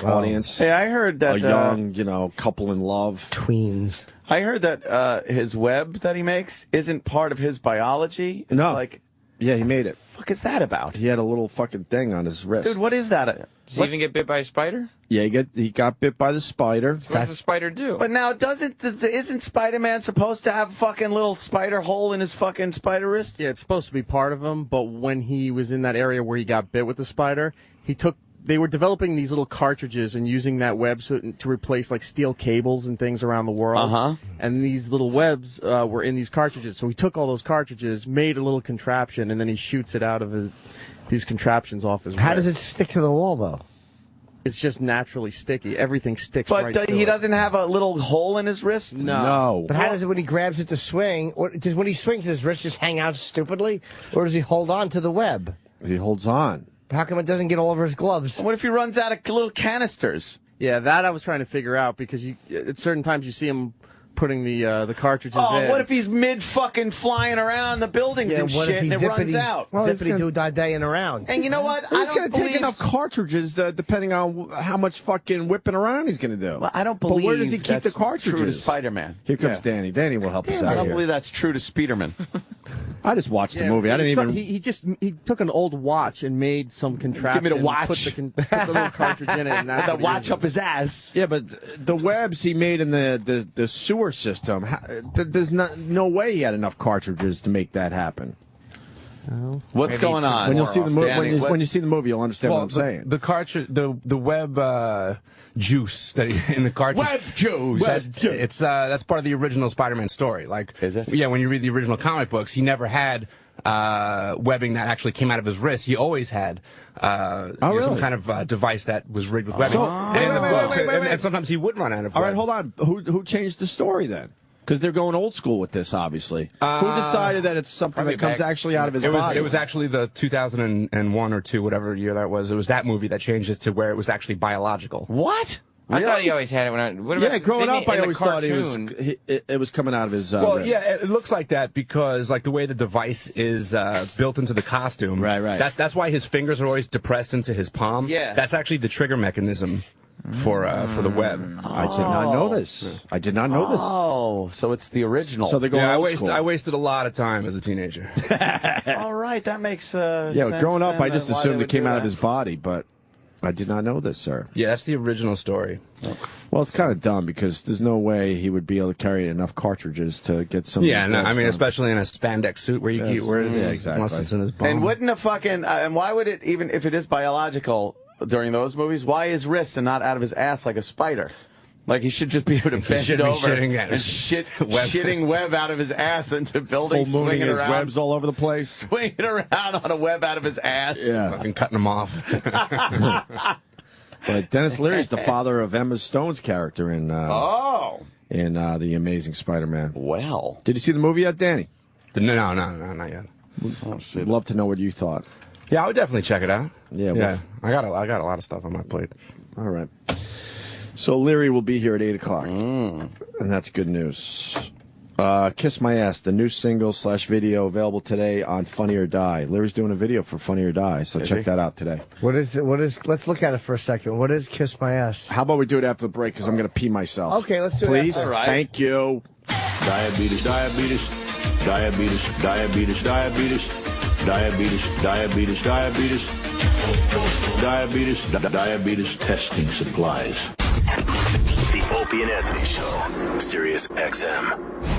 audience. Hey, I heard that a young, couple in love, tweens. I heard that his web that he makes isn't part of his biology. It's like, yeah, he made it. Fuck is that about? He had a little fucking thing on his wrist. Dude, what is that? Did he even get bit by a spider? Yeah, he got bit by the spider. What does the spider do? But now, isn't Spider-Man supposed to have a fucking little spider hole in his fucking spider wrist? Yeah, it's supposed to be part of him, but when he was in that area where he got bit with the spider, they were developing these little cartridges and using that web to replace like steel cables and things around the world. Uh-huh. And these little webs were in these cartridges. So he took all those cartridges, made a little contraption, and then he shoots it out of these contraptions off his How wrist. does it stick to the wall, though? It's just naturally sticky. Everything sticks But right to he it. doesn't have a little hole in his wrist? No. But how does it when he grabs it to swing? Or does when he swings, does his wrist just hang out stupidly, or does he hold on to the web? He holds on. How come it doesn't get all over his gloves? What if he runs out of little canisters? Yeah, that I was trying to figure out because at certain times you see him putting the cartridges in. Oh, what if he's mid-fucking flying around the buildings and what shit if and it runs out? Well, zippity doo dah daying around. And you know what? He's going to take enough cartridges depending on how much fucking whipping around he's going to do. Well, I don't But believe where does he keep the that's cartridges? true to Spider-Man. Here comes Yeah. Danny. Danny will help us I out don't here. believe that's true to Spiderman. I just watched the movie. I didn't even. He took an old watch and made some contraption. Give me the watch. Put the little cartridge in it. And that's The what he watch uses. up his ass. Yeah, but the webs he made in the sewer system, there's no way he had enough cartridges to make that happen. What's going on? When you'll see the movie, Danny, when you see the movie, you'll understand what I'm saying. The cartridge, the web juice that in the cartridge. Web juice. It's that's part of the original Spider-Man story. Like, is it? Yeah, when you read the original comic books, he never had webbing that actually came out of his wrist. He always had some kind of device that was rigged with webbing. And in the books, and sometimes he would run out of. All right, hold on. Who changed the story then? Because they're going old school with this, obviously. Who decided that it's something that comes actually out of his body? It was actually the 2001 or 2, whatever year that was. It was that movie that changed it to where it was actually biological. What? I thought he always had it when I. What about growing up, I in the always thought cartoon? it was coming out of his. Well, wrist. yeah, it looks like that because like the way the device is built into the costume. Right. That's why his fingers are always depressed into his palm. Yeah. That's actually the trigger mechanism for the web. I did not know this. I did not know this. Oh, so it's the original. So they're going old school. I wasted a lot of time as a teenager. All right, that makes sense. Yeah, growing up, I just why they assumed would it came do out of that. his body, but I did not know this, sir. Yeah, that's the original story. Well, it's kind of dumb because there's no way he would be able to carry enough cartridges to get some. Yeah, no, I mean, especially in a spandex suit where you keep wearing yeah, exactly. unless it's in his palm. And wouldn't a fucking and why would it even if it is biological during those movies? Why his wrists and not out of his ass like a spider? Like he should just be able to bend should it be over shitting web. shitting web out of his ass into buildings, Full mooning swinging his around, webs all over the place. swinging around on a web out of his ass. Yeah. Fucking cutting them off. But Dennis Leary's the father of Emma Stone's character in The Amazing Spider-Man. Well, did you see the movie yet, Danny? No, not yet. I'd love to know what you thought. Yeah, I would definitely check it out. Yeah, yeah. I got a lot of stuff on my plate. All right. So Leary will be here at 8 o'clock, and that's good news. Kiss My Ass, the new single/video available today on Funny or Die. Leary's doing a video for Funny or Die, so check that out today. What is? Let's look at it for a second. What is Kiss My Ass? How about we do it after the break, because I'm going to pee myself. Okay, let's do it Please? after. All right. Thank you. Diabetes, diabetes, diabetes, diabetes, diabetes, diabetes, diabetes, diabetes, diabetes, diabetes testing supplies. The Opie and Anthony Show, Sirius XM.